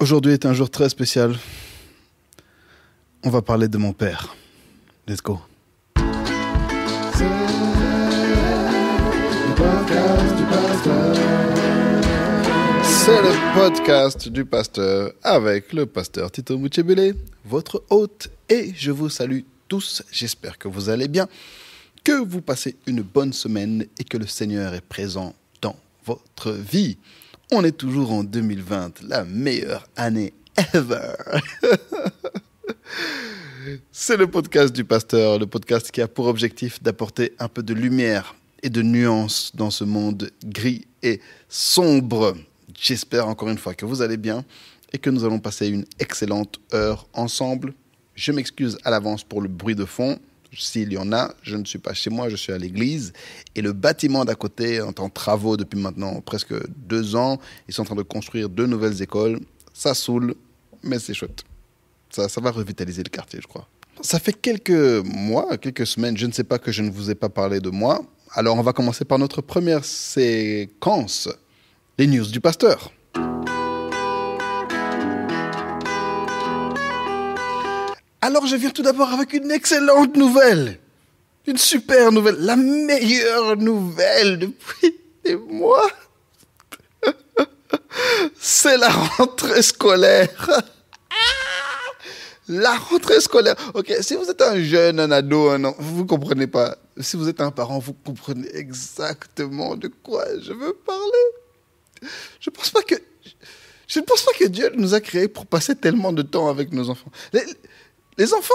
Aujourd'hui est un jour très spécial. On va parler de mon père. Let's go. C'est le podcast du pasteur avec le pasteur Tito Muchebele, votre hôte, et je vous salue tous. J'espère que vous allez bien, que vous passez une bonne semaine et que le Seigneur est présent dans votre vie. On est toujours en 2020, la meilleure année ever. C'est le podcast du pasteur, le podcast qui a pour objectif d'apporter un peu de lumière et de nuance dans ce monde gris et sombre. J'espère encore une fois que vous allez bien et que nous allons passer une excellente heure ensemble. Je m'excuse à l'avance pour le bruit de fond. S'il y en a, je ne suis pas chez moi, je suis à l'église. Et le bâtiment d'à côté est en travaux depuis maintenant presque 2 ans. Ils sont en train de construire 2 nouvelles écoles. Ça saoule, mais c'est chouette. Ça va revitaliser le quartier, je crois. Ça fait quelques mois, quelques semaines, je ne sais pas que je ne vous ai pas parlé de moi. Alors on va commencer par notre première séquence, les news du pasteur. Alors je viens tout d'abord avec une excellente nouvelle. Une super nouvelle. La meilleure nouvelle depuis des mois. C'est la rentrée scolaire. La rentrée scolaire. Ok, si vous êtes un jeune, un ado, vous ne comprenez pas. Si vous êtes un parent, vous comprenez exactement de quoi je veux parler. Je ne pense pas que Dieu nous a créés pour passer tellement de temps avec nos enfants. Les enfants,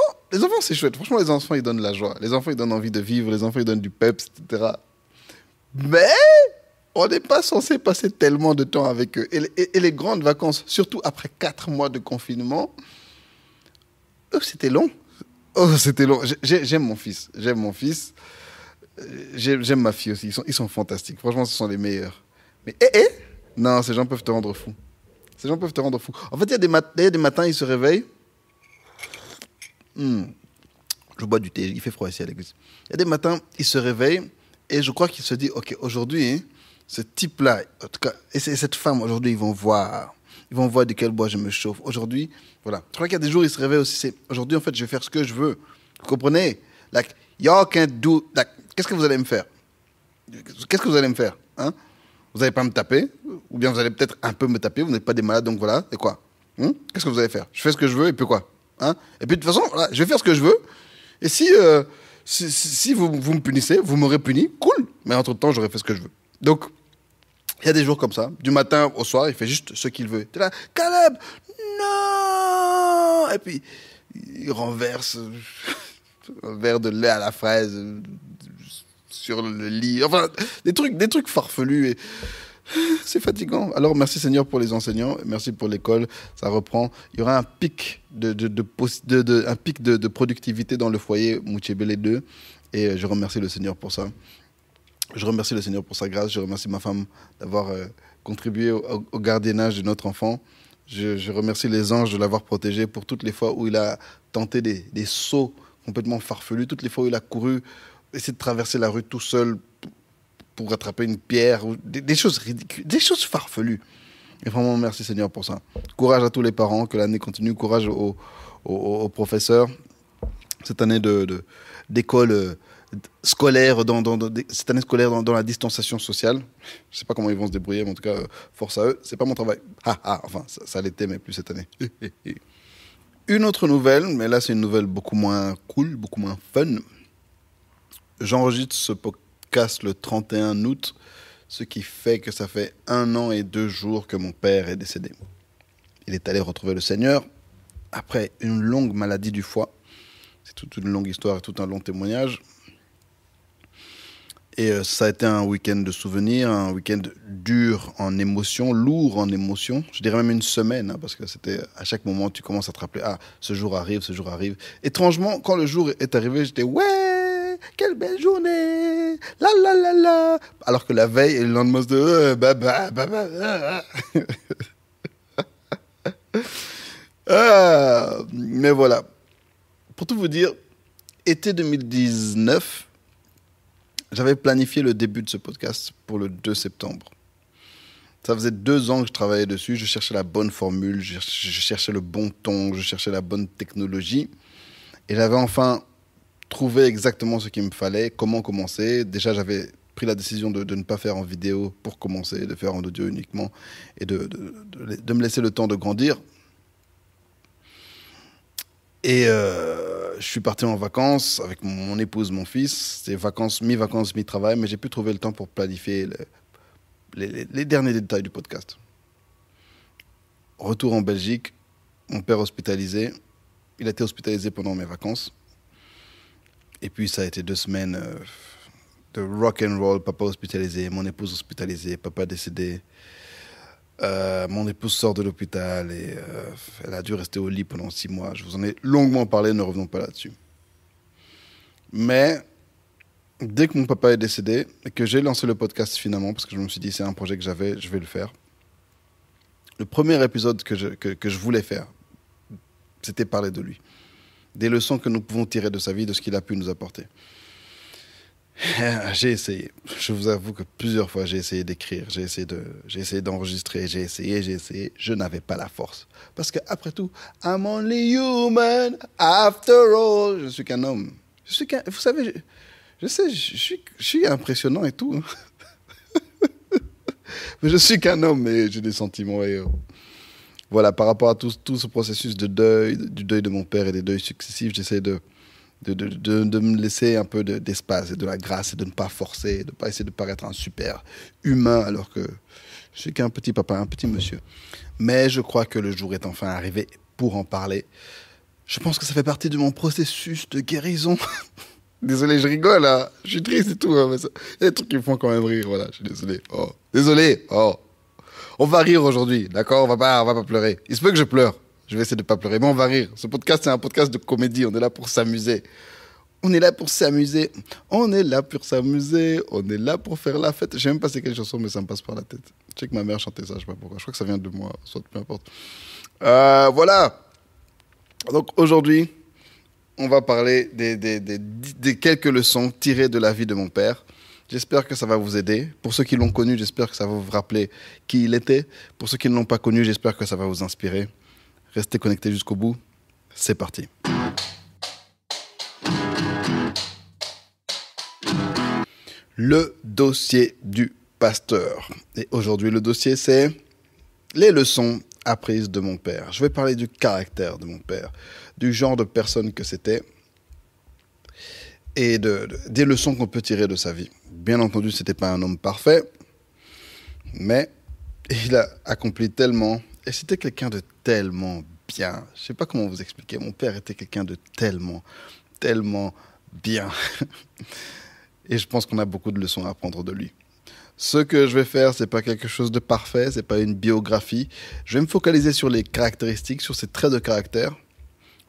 c'est chouette. Franchement, les enfants, ils donnent la joie. Les enfants, ils donnent envie de vivre. Les enfants, ils donnent du peps, etc. Mais on n'est pas censé passer tellement de temps avec eux. Et les grandes vacances, surtout après 4 mois de confinement, c'était long. Oh, c'était long. J'aime mon fils. J'aime ma fille aussi. Ils sont fantastiques. Franchement, ce sont les meilleurs. Mais, non, ces gens peuvent te rendre fou. En fait, il y a des matins, ils se réveillent. Je bois du thé. Il fait froid ici à l'église. Il y a des matins, ils se réveillent et je crois qu'ils se disent, OK, aujourd'hui, ce type-là, en tout cas, et cette femme, aujourd'hui, ils vont voir de quel bois je me chauffe. Aujourd'hui, voilà. Je crois qu'il y a des jours, ils se réveillent aussi. C'est aujourd'hui, en fait, je vais faire ce que je veux. Vous comprenez? Like, y'all can't do. Like, qu'est-ce que vous allez me faire? Hein? Vous n'allez pas me taper? Ou bien vous allez peut-être un peu me taper. Vous n'êtes pas des malades, donc voilà. Et quoi? Qu'est-ce que vous allez faire? Je fais ce que je veux, et puis quoi? Hein? Et puis de toute façon, voilà, je vais faire ce que je veux. Et si vous me punissez, vous m'aurez puni, cool. Mais entre-temps, j'aurais fait ce que je veux. Donc, il y a des jours comme ça, du matin au soir, il fait juste ce qu'il veut. T'es là, Caleb, non! Et puis, il renverse un verre de lait à la fraise sur le lit. Enfin, des trucs farfelus. Et c'est fatigant. Alors, merci Seigneur pour les enseignants, merci pour l'école, ça reprend. Il y aura un pic de productivité dans le foyer Muchebele 2 et je remercie le Seigneur pour ça. Je remercie le Seigneur pour sa grâce. Je remercie ma femme d'avoir contribué au gardiennage de notre enfant. Je remercie les anges de l'avoir protégé pour toutes les fois où il a tenté des sauts complètement farfelus, toutes les fois où il a couru, essayer de traverser la rue tout seul pour attraper une pierre, ou des choses ridicules, des choses farfelues. Et vraiment, merci Seigneur pour ça. Courage à tous les parents, que l'année continue. Courage aux professeurs. Cette année d'école scolaire, cette année scolaire dans la distanciation sociale. Je ne sais pas comment ils vont se débrouiller, mais en tout cas, force à eux. C'est pas mon travail. Enfin, ça l'était, mais plus cette année. Une autre nouvelle, mais là, c'est une nouvelle beaucoup moins cool, beaucoup moins fun. J'enregistre ce podcast le 31 août, ce qui fait que ça fait 1 an et 2 jours que mon père est décédé. Il est allé retrouver le Seigneur après une longue maladie du foie. C'est toute une longue histoire et tout un long témoignage. Et ça a été un week-end de souvenirs, un week-end dur en émotions, lourd en émotions. Je dirais même une semaine, parce que c'était à chaque moment, tu commences à te rappeler, ce jour arrive. Étrangement, quand le jour est arrivé, j'étais, ouais, quelle belle journée, la. Alors que la veille et le lendemain, c'était, mais voilà. Pour tout vous dire, été 2019, j'avais planifié le début de ce podcast pour le 2 septembre. Ça faisait 2 ans que je travaillais dessus. Je cherchais la bonne formule, je cherchais le bon ton, je cherchais la bonne technologie. Et j'avais enfin trouvé exactement ce qu'il me fallait, comment commencer. Déjà, j'avais pris la décision de ne pas faire en vidéo pour commencer, de faire en audio uniquement et de me laisser le temps de grandir. Et je suis parti en vacances avec mon épouse, mon fils. C'est vacances, mi-travail, mais j'ai pu trouver le temps pour planifier les derniers détails du podcast. Retour en Belgique, mon père hospitalisé. Il a été hospitalisé pendant mes vacances. Et puis ça a été 2 semaines de rock and roll, papa hospitalisé, mon épouse hospitalisée, papa décédé. Mon épouse sort de l'hôpital et elle a dû rester au lit pendant 6 mois. Je vous en ai longuement parlé, ne revenons pas là-dessus. Mais dès que mon papa est décédé et que j'ai lancé le podcast finalement, parce que je me suis dit c'est un projet que j'avais, je vais le faire. Le premier épisode que je voulais faire, c'était parler de lui. Des leçons que nous pouvons tirer de sa vie, de ce qu'il a pu nous apporter. J'ai essayé. Je vous avoue que plusieurs fois, j'ai essayé d'écrire, j'ai essayé d'enregistrer, j'ai essayé. Je n'avais pas la force. Parce qu'après tout, I'm only human, after all. Je suis qu'un homme. Vous savez, je sais, je suis impressionnant et tout. Mais je suis qu'un homme et j'ai des sentiments. Et, voilà, par rapport à tout ce processus de deuil, du deuil de mon père et des deuils successifs, j'essaie de me laisser un peu d'espace et de la grâce et de ne pas forcer, de ne pas essayer de paraître un super humain alors que je suis qu'un petit papa, un petit monsieur. Mais je crois que le jour est enfin arrivé pour en parler. Je pense que ça fait partie de mon processus de guérison. Désolé, je rigole, hein. Je suis triste et tout. Hein, mais il y a des trucs qui me font quand même rire, voilà, je suis désolé. Oh. Désolé, oh. On va rire aujourd'hui, d'accord, on va pas pleurer. Il se peut que je pleure. Je vais essayer de ne pas pleurer, mais on va rire. Ce podcast, c'est un podcast de comédie. On est là pour s'amuser. On est là pour s'amuser. On est là pour s'amuser. On est là pour faire la fête. Je sais même pas c'est quelle chanson, mais ça me passe par la tête. Je sais que ma mère chantait ça, je sais pas pourquoi. Je crois que ça vient de moi, soit peu importe. Voilà. Donc aujourd'hui, on va parler des quelques leçons tirées de la vie de mon père. J'espère que ça va vous aider. Pour ceux qui l'ont connu, j'espère que ça va vous rappeler qui il était. Pour ceux qui ne l'ont pas connu, j'espère que ça va vous inspirer. Restez connectés jusqu'au bout. C'est parti. Le dossier du pasteur. Et aujourd'hui, le dossier, c'est les leçons apprises de mon père. Je vais parler du caractère de mon père, du genre de personne que c'était et des leçons qu'on peut tirer de sa vie. Bien entendu, ce n'était pas un homme parfait, mais il a accompli tellement. Et c'était quelqu'un de tellement bien. Je ne sais pas comment vous expliquer. Mon père était quelqu'un de tellement bien. Et je pense qu'on a beaucoup de leçons à apprendre de lui. Ce que je vais faire, ce n'est pas quelque chose de parfait, ce n'est pas une biographie. Je vais me focaliser sur les caractéristiques, sur ses traits de caractère.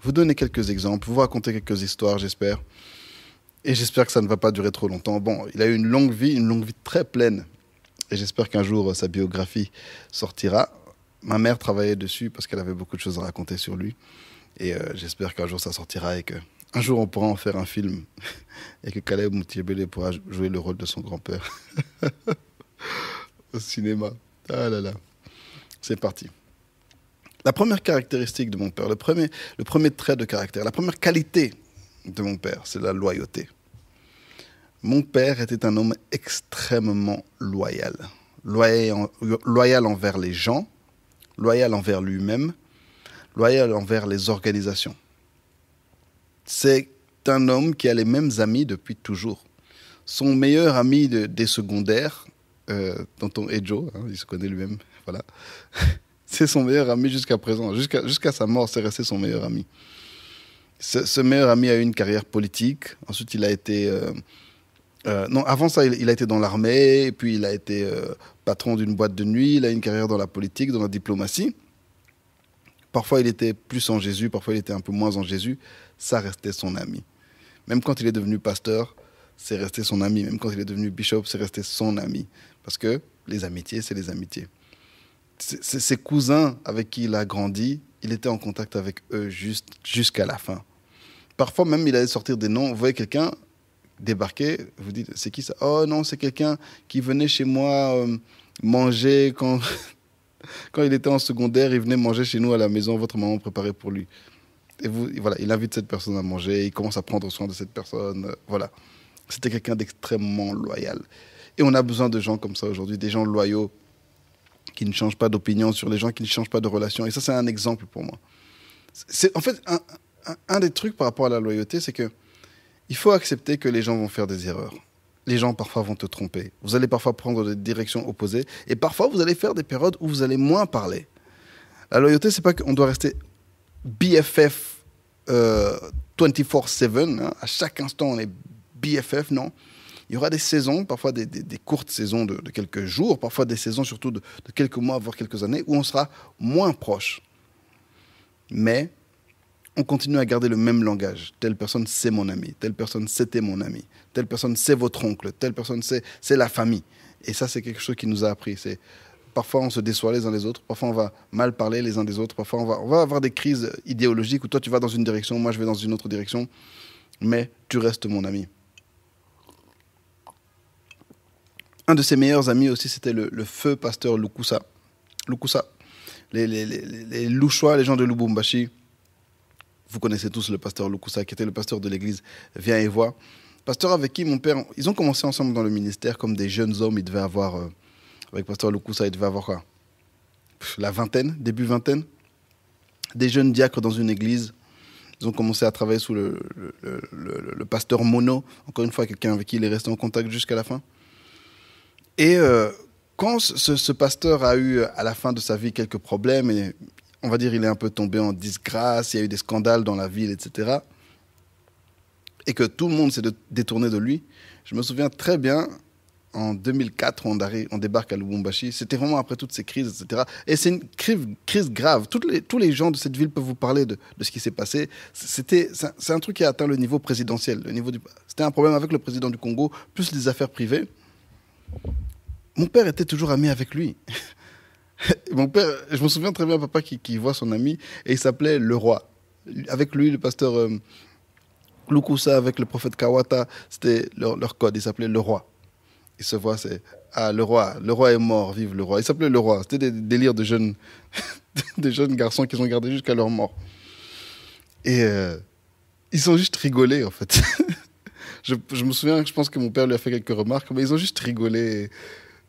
Vous donner quelques exemples, vous raconter quelques histoires, j'espère. Et j'espère que ça ne va pas durer trop longtemps. Bon, il a eu une longue vie très pleine. Et j'espère qu'un jour, sa biographie sortira. Ma mère travaillait dessus parce qu'elle avait beaucoup de choses à raconter sur lui. Et j'espère qu'un jour, ça sortira et qu'un jour, on pourra en faire un film. Et que Caleb Moutiébélé pourra jouer le rôle de son grand-père. Au cinéma. Ah là là. C'est parti. La première caractéristique de mon père, le premier trait de caractère, la première qualité de mon père, c'est la loyauté. Mon père était un homme extrêmement loyal. Loyal envers les gens, loyal envers lui-même, loyal envers les organisations. C'est un homme qui a les mêmes amis depuis toujours. Son meilleur ami des secondaires, tonton Ejo, hein, il se connaît lui-même, voilà. C'est son meilleur ami jusqu'à présent. Jusqu'à sa mort, c'est resté son meilleur ami. Ce meilleur ami a eu une carrière politique. Ensuite, il a été... avant ça, il a été dans l'armée. Et puis, il a été patron d'une boîte de nuit. Il a eu une carrière dans la politique, dans la diplomatie. Parfois, il était plus en Jésus. Parfois, il était un peu moins en Jésus. Ça restait son ami. Même quand il est devenu pasteur, c'est resté son ami. Même quand il est devenu bishop, c'est resté son ami. Parce que les amitiés, c'est les amitiés. Ses cousins avec qui il a grandi, il était en contact avec eux jusqu'à la fin. Parfois même, il allait sortir des noms. Vous voyez quelqu'un débarquer, vous dites, c'est qui ça? Oh non, c'est quelqu'un qui venait chez moi manger quand, quand il était en secondaire, il venait manger chez nous à la maison, votre maman préparait pour lui. Et voilà, il invite cette personne à manger, il commence à prendre soin de cette personne. Voilà. C'était quelqu'un d'extrêmement loyal. Et on a besoin de gens comme ça aujourd'hui, des gens loyaux qui ne changent pas d'opinion sur les gens, qui ne changent pas de relation. Et ça, c'est un exemple pour moi. C'est, en fait, un des trucs par rapport à la loyauté, c'est que il faut accepter que les gens vont faire des erreurs. Les gens, parfois, vont te tromper. Vous allez parfois prendre des directions opposées. Et parfois, vous allez faire des périodes où vous allez moins parler. La loyauté, c'est pas qu'on doit rester BFF 24/7. Hein. À chaque instant, on est BFF, non. Il y aura des saisons, parfois des courtes saisons de quelques jours, parfois des saisons surtout de quelques mois, voire quelques années, où on sera moins proche. Mais on continue à garder le même langage. Telle personne, c'est mon ami. Telle personne, c'était mon ami. Telle personne, c'est votre oncle. Telle personne, c'est la famille. Et ça, c'est quelque chose qui nous a appris. Parfois, on se déçoit les uns les autres. Parfois, on va mal parler les uns des autres. Parfois, on va avoir des crises idéologiques où toi, tu vas dans une direction, moi, je vais dans une autre direction. Mais tu restes mon ami. Un de ses meilleurs amis aussi, c'était le feu pasteur Lukusa. Lukusa. Les Louchois, les gens de Lubumbashi, vous connaissez tous le pasteur Lukusa, qui était le pasteur de l'église Viens et Vois. Pasteur avec qui mon père, ils ont commencé ensemble dans le ministère comme des jeunes hommes. Il devait avoir, avec pasteur Lukusa, il devait avoir quoi, la vingtaine, début vingtaine. Des jeunes diacres dans une église. Ils ont commencé à travailler sous le pasteur Mono, encore une fois, quelqu'un avec qui il est resté en contact jusqu'à la fin. Et quand ce pasteur a eu, à la fin de sa vie, quelques problèmes, et on va dire il est un peu tombé en disgrâce, il y a eu des scandales dans la ville, etc., et que tout le monde s'est détourné de lui, je me souviens très bien, en 2004, on débarque à Lubumbashi, c'était vraiment après toutes ces crises, etc. Et c'est une crise grave. Tous les gens de cette ville peuvent vous parler de ce qui s'est passé. C'est un truc qui a atteint le niveau présidentiel. C'était un problème avec le président du Congo, plus les affaires privées. Mon père était toujours ami avec lui. Mon père, je me souviens très bien, papa qui voit son ami, et il s'appelait le roi. Avec lui, le pasteur Lukusa, avec le prophète Kawata, c'était leur code, il s'appelait le roi. Il se voit, c'est le roi est mort, vive le roi. Il s'appelait le roi. C'était des délires de jeunes, des jeunes garçons qu'ils ont gardés jusqu'à leur mort. Et ils ont juste rigolé, en fait. je me souviens, je pense que mon père lui a fait quelques remarques, mais ils ont juste rigolé.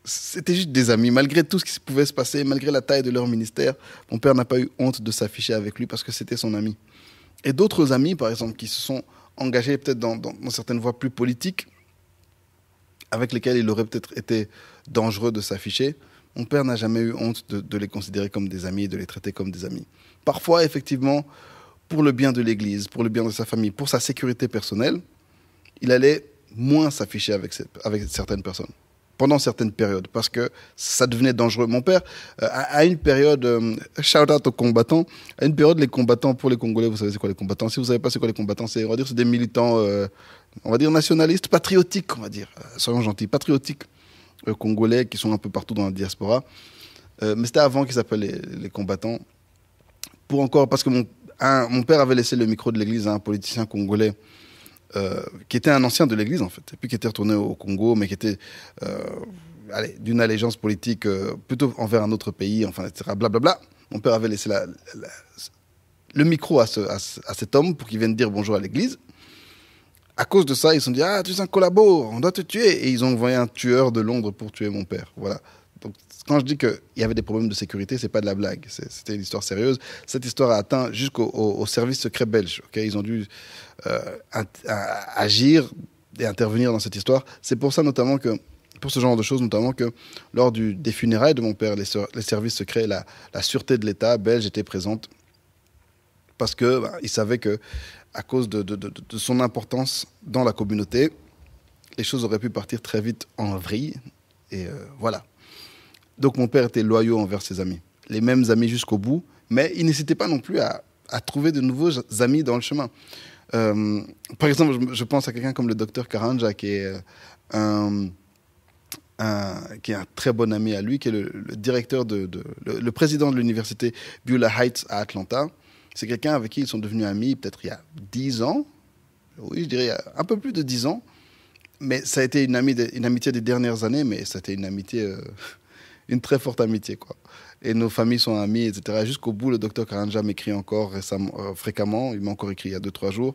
C'était juste des amis. Malgré tout ce qui pouvait se passer, malgré la taille de leur ministère, mon père n'a pas eu honte de s'afficher avec lui parce que c'était son ami. Et d'autres amis, par exemple, qui se sont engagés peut-être dans certaines voies plus politiques, avec lesquels il aurait peut-être été dangereux de s'afficher, mon père n'a jamais eu honte de les considérer comme des amis et de les traiter comme des amis. Parfois, effectivement, pour le bien de l'Église, pour le bien de sa famille, pour sa sécurité personnelle, il allait moins s'afficher avec certaines personnes, pendant certaines périodes, parce que ça devenait dangereux. Mon père, à une période, shout-out aux combattants, à une période, les combattants, pour les Congolais, vous savez c'est quoi les combattants? Si vous ne savez pas c'est quoi les combattants, on va dire c'est des militants, on va dire nationalistes, patriotiques, on va dire, soyons gentils, patriotiques congolais qui sont un peu partout dans la diaspora. Mais c'était avant qu'ils s'appellent les combattants. Parce que mon père avait laissé le micro de l'église à un politicien congolais qui était un ancien de l'église, en fait, et puis qui était retourné au Congo, mais qui était d'une allégeance politique plutôt envers un autre pays, enfin, etc. Blablabla. Mon père avait laissé le micro à cet homme pour qu'il vienne dire bonjour à l'église. À cause de ça, ils se sont dit « Ah, tu es un collabo, on doit te tuer !» Et ils ont envoyé un tueur de Londres pour tuer mon père. Voilà. Donc, quand je dis qu'il y avait des problèmes de sécurité, c'est pas de la blague. C'était une histoire sérieuse. Cette histoire a atteint jusqu'au service secret belge. Okay, ils ont dû agir et intervenir dans cette histoire. C'est pour ça notamment que, pour ce genre de choses, notamment que lors des funérailles de mon père, les services secrets, la sûreté de l'État belge étaient présentes parce que ils savaient que à cause de son importance dans la communauté, les choses auraient pu partir très vite en vrille. Et voilà. Donc mon père était loyal envers ses amis. Les mêmes amis jusqu'au bout, mais il n'hésitait pas non plus à trouver de nouveaux amis dans le chemin. Par exemple, je pense à quelqu'un comme le docteur Karanja, qui est un très bon ami à lui, qui est le directeur le président de l'université Beulah Heights à Atlanta. C'est quelqu'un avec qui ils sont devenus amis peut-être il y a 10 ans. Oui, je dirais un peu plus de 10 ans. Mais ça a été une amitié des dernières années, mais ça a été une amitié une très forte amitié, quoi. Et nos familles sont amies, etc. Jusqu'au bout, le docteur Karanja m'écrit encore fréquemment. Il m'a encore écrit il y a 2-3 jours,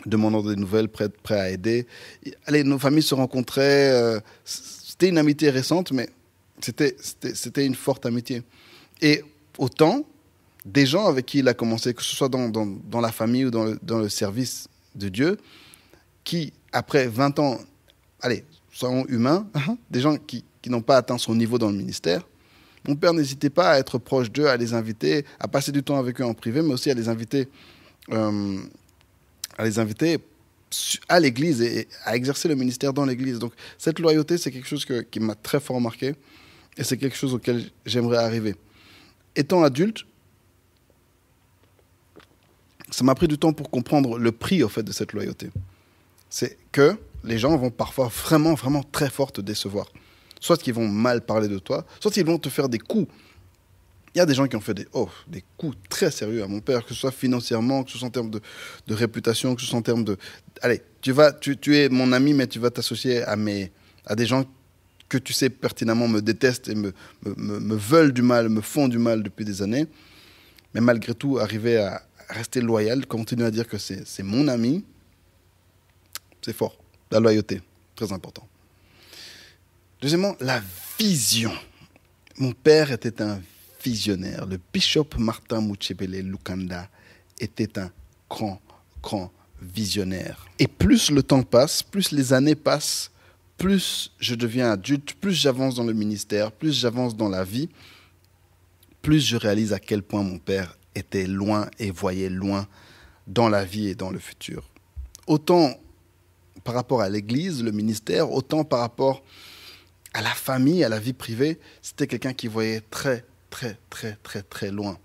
demandant des nouvelles, prêt à aider. Allez, nos familles se rencontraient. C'était une amitié récente, mais c'était une forte amitié. Et autant, des gens avec qui il a commencé, que ce soit dans la famille ou dans le service de Dieu, qui, après 20 ans, allez, soyons humains, des gens qui n'ont pas atteint son niveau dans le ministère, mon père n'hésitait pas à être proche d'eux, à les inviter, à passer du temps avec eux en privé, mais aussi à les inviter à l'église et à exercer le ministère dans l'église. Donc cette loyauté, c'est quelque chose qui m'a très fort marqué et c'est quelque chose auquel j'aimerais arriver. Étant adulte, ça m'a pris du temps pour comprendre le prix, au fait, de cette loyauté. C'est que les gens vont parfois vraiment, vraiment très fort te décevoir. Soit qu'ils vont mal parler de toi, soit ils vont te faire des coups. Il y a des gens qui ont fait des coups très sérieux à mon père, que ce soit financièrement, que ce soit en termes de réputation, que ce soit en termes de... Allez, tu es mon ami, mais tu vas t'associer à des gens que tu sais pertinemment me détestent et me veulent du mal, me font du mal depuis des années. Mais malgré tout, arriver à rester loyal, continuer à dire que c'est mon ami, c'est fort. La loyauté, très important. Deuxièmement, la vision. Mon père était un visionnaire. Le bishop Martin Muchebele Lukanda était un grand visionnaire. Et plus le temps passe, plus les années passent, plus je deviens adulte, plus j'avance dans le ministère, plus j'avance dans la vie, plus je réalise à quel point mon père était loin et voyait loin dans la vie et dans le futur. Autant par rapport à l'église, le ministère, autant par rapport à la famille, à la vie privée, c'était quelqu'un qui voyait très loin.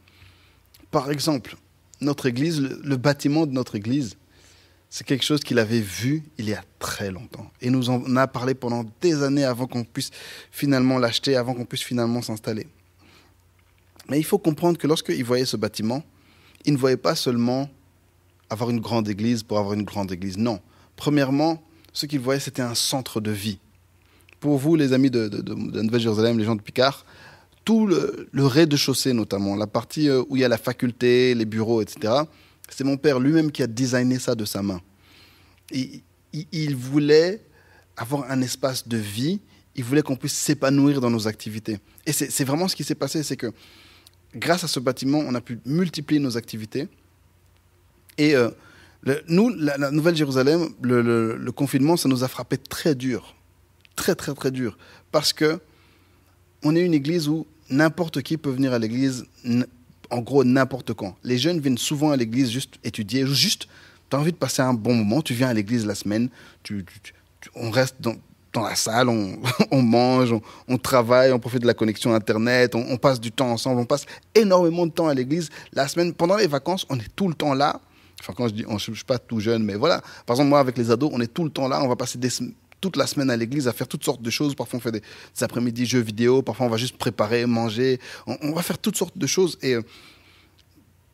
Par exemple, notre église, le bâtiment de notre église, c'est quelque chose qu'il avait vu il y a très longtemps. Et nous en a parlé pendant des années avant qu'on puisse finalement l'acheter, avant qu'on puisse finalement s'installer. Mais il faut comprendre que lorsqu'il voyait ce bâtiment, il ne voyait pas seulement avoir une grande église pour avoir une grande église. Non. Premièrement, ce qu'il voyait, c'était un centre de vie. Pour vous, les amis de Nouvelle-Jérusalem, les gens de Picard, tout le rez-de-chaussée notamment, la partie où il y a la faculté, les bureaux, etc., c'est mon père lui-même qui a designé ça de sa main. Il voulait avoir un espace de vie, il voulait qu'on puisse s'épanouir dans nos activités. Et c'est vraiment ce qui s'est passé, c'est que grâce à ce bâtiment, on a pu multiplier nos activités. Et nous, la Nouvelle-Jérusalem, le confinement, ça nous a frappé très dur. Très dur. Parce que on est une église où n'importe qui peut venir à l'église, en gros, n'importe quand. Les jeunes viennent souvent à l'église juste étudier, juste, tu as envie de passer un bon moment, tu viens à l'église la semaine, on reste dans la salle, on mange, on travaille, on profite de la connexion Internet, on passe du temps ensemble, on passe énormément de temps à l'église. La semaine, pendant les vacances, on est tout le temps là. Enfin, quand je dis, je ne suis pas tout jeune, mais voilà. Par exemple, moi, avec les ados, on est tout le temps là, on va passer toute la semaine à l'église à faire toutes sortes de choses. Parfois, on fait des après-midi jeux vidéo. Parfois, on va juste préparer, manger. On va faire toutes sortes de choses. Et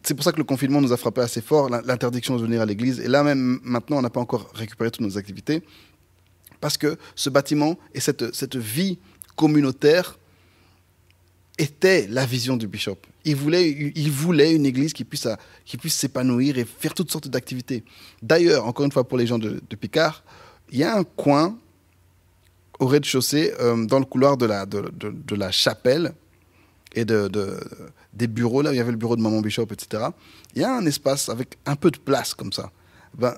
c'est pour ça que le confinement nous a frappé assez fort, l'interdiction de venir à l'église. Et là, même maintenant, on n'a pas encore récupéré toutes nos activités. Parce que ce bâtiment et cette vie communautaire était la vision du bishop. Il voulait une église qui puisse s'épanouir et faire toutes sortes d'activités. D'ailleurs, encore une fois, pour les gens de Picard, il y a un coin au rez-de-chaussée, dans le couloir de la chapelle et des bureaux, là où il y avait le bureau de Maman Bishop, etc. Il y a un espace avec un peu de place comme ça.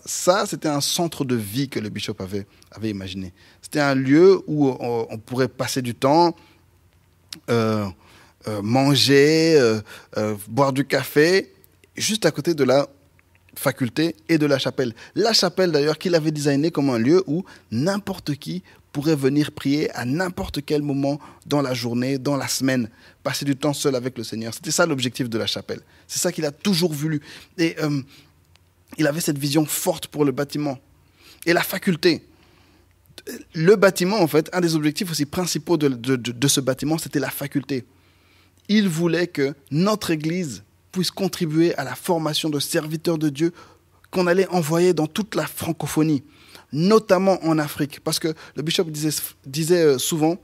Ça, c'était un centre de vie que le bishop avait imaginé. C'était un lieu où on pourrait passer du temps, manger, boire du café, juste à côté de la faculté et de la chapelle. La chapelle, d'ailleurs, qu'il avait designé comme un lieu où n'importe qui pourrait venir prier à n'importe quel moment dans la journée, dans la semaine, passer du temps seul avec le Seigneur. C'était ça l'objectif de la chapelle. C'est ça qu'il a toujours voulu. Et il avait cette vision forte pour le bâtiment. Et la faculté. Le bâtiment, en fait, un des objectifs aussi principaux de ce bâtiment, c'était la faculté. Il voulait que notre Église puisse contribuer à la formation de serviteurs de Dieu qu'on allait envoyer dans toute la francophonie, notamment en Afrique. Parce que le bishop disait souvent,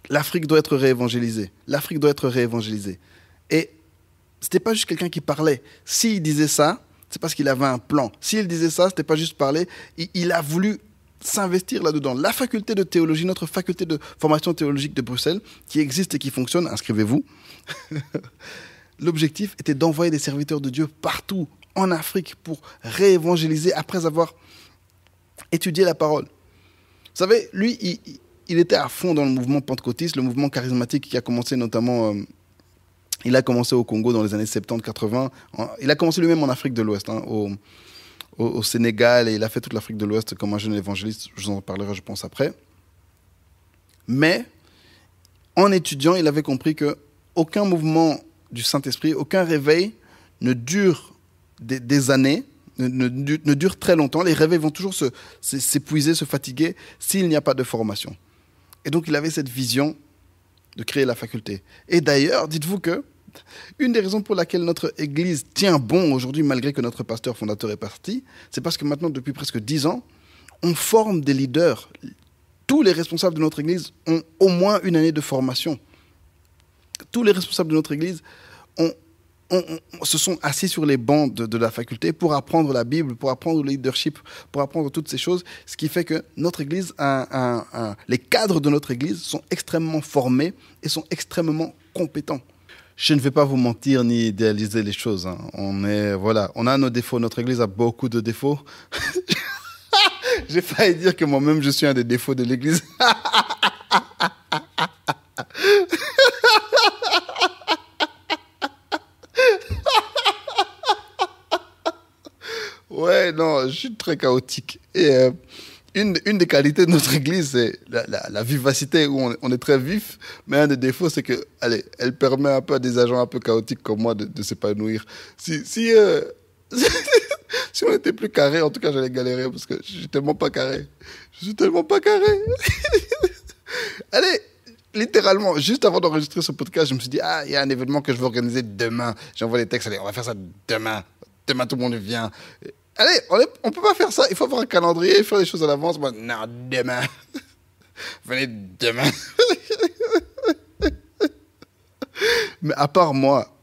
l'Afrique doit être réévangélisée. L'Afrique doit être réévangélisée. Et c'était pas juste quelqu'un qui parlait. S'il disait ça, c'est parce qu'il avait un plan. S'il disait ça, c'était pas juste parler. Il a voulu s'investir là-dedans. La faculté de théologie, notre faculté de formation théologique de Bruxelles, qui existe et qui fonctionne, inscrivez-vous. L'objectif était d'envoyer des serviteurs de Dieu partout en Afrique pour réévangéliser après avoir étudié la parole. Vous savez, lui, il était à fond dans le mouvement pentecôtiste, le mouvement charismatique qui a commencé notamment... il a commencé au Congo dans les années 70-80. Il a commencé lui-même en Afrique de l'Ouest, hein, au Sénégal, et il a fait toute l'Afrique de l'Ouest comme un jeune évangéliste. Je vous en parlerai, je pense, après. Mais, en étudiant, il avait compris qu'aucun mouvement du Saint-Esprit, aucun réveil ne dure des années, ne dure très longtemps. Les réveils vont toujours s'épuiser, se fatiguer, s'il n'y a pas de formation. Et donc, il avait cette vision de créer la faculté. Et d'ailleurs, dites-vous que une des raisons pour laquelle notre Église tient bon aujourd'hui, malgré que notre pasteur fondateur est parti, c'est parce que maintenant, depuis presque 10 ans, on forme des leaders. Tous les responsables de notre Église ont au moins une année de formation. Tous les responsables de notre Église se sont assis sur les bancs de la faculté pour apprendre la Bible, pour apprendre le leadership, pour apprendre toutes ces choses. Ce qui fait que notre Église, les cadres de notre Église sont extrêmement formés et sont extrêmement compétents. Je ne vais pas vous mentir ni idéaliser les choses, hein. On a nos défauts. Notre Église a beaucoup de défauts. J'ai failli dire que moi-même, je suis un des défauts de l'Église. Ouais, non, je suis très chaotique. Et une des qualités de notre Église, c'est la vivacité, où on est très vif. Mais un des défauts, c'est que, elle permet un peu à des agents un peu chaotiques comme moi de s'épanouir. Si on était plus carré, en tout cas, j'allais galérer parce que je suis tellement pas carré. Allez, littéralement, juste avant d'enregistrer ce podcast, je me suis dit, il y a un événement que je veux organiser demain. J'envoie les textes, allez, on va faire ça demain. Demain, tout le monde vient. Allez, on peut pas faire ça. Il faut avoir un calendrier, faire les choses à l'avance. Moi, non, demain. Venez demain. Mais à part moi,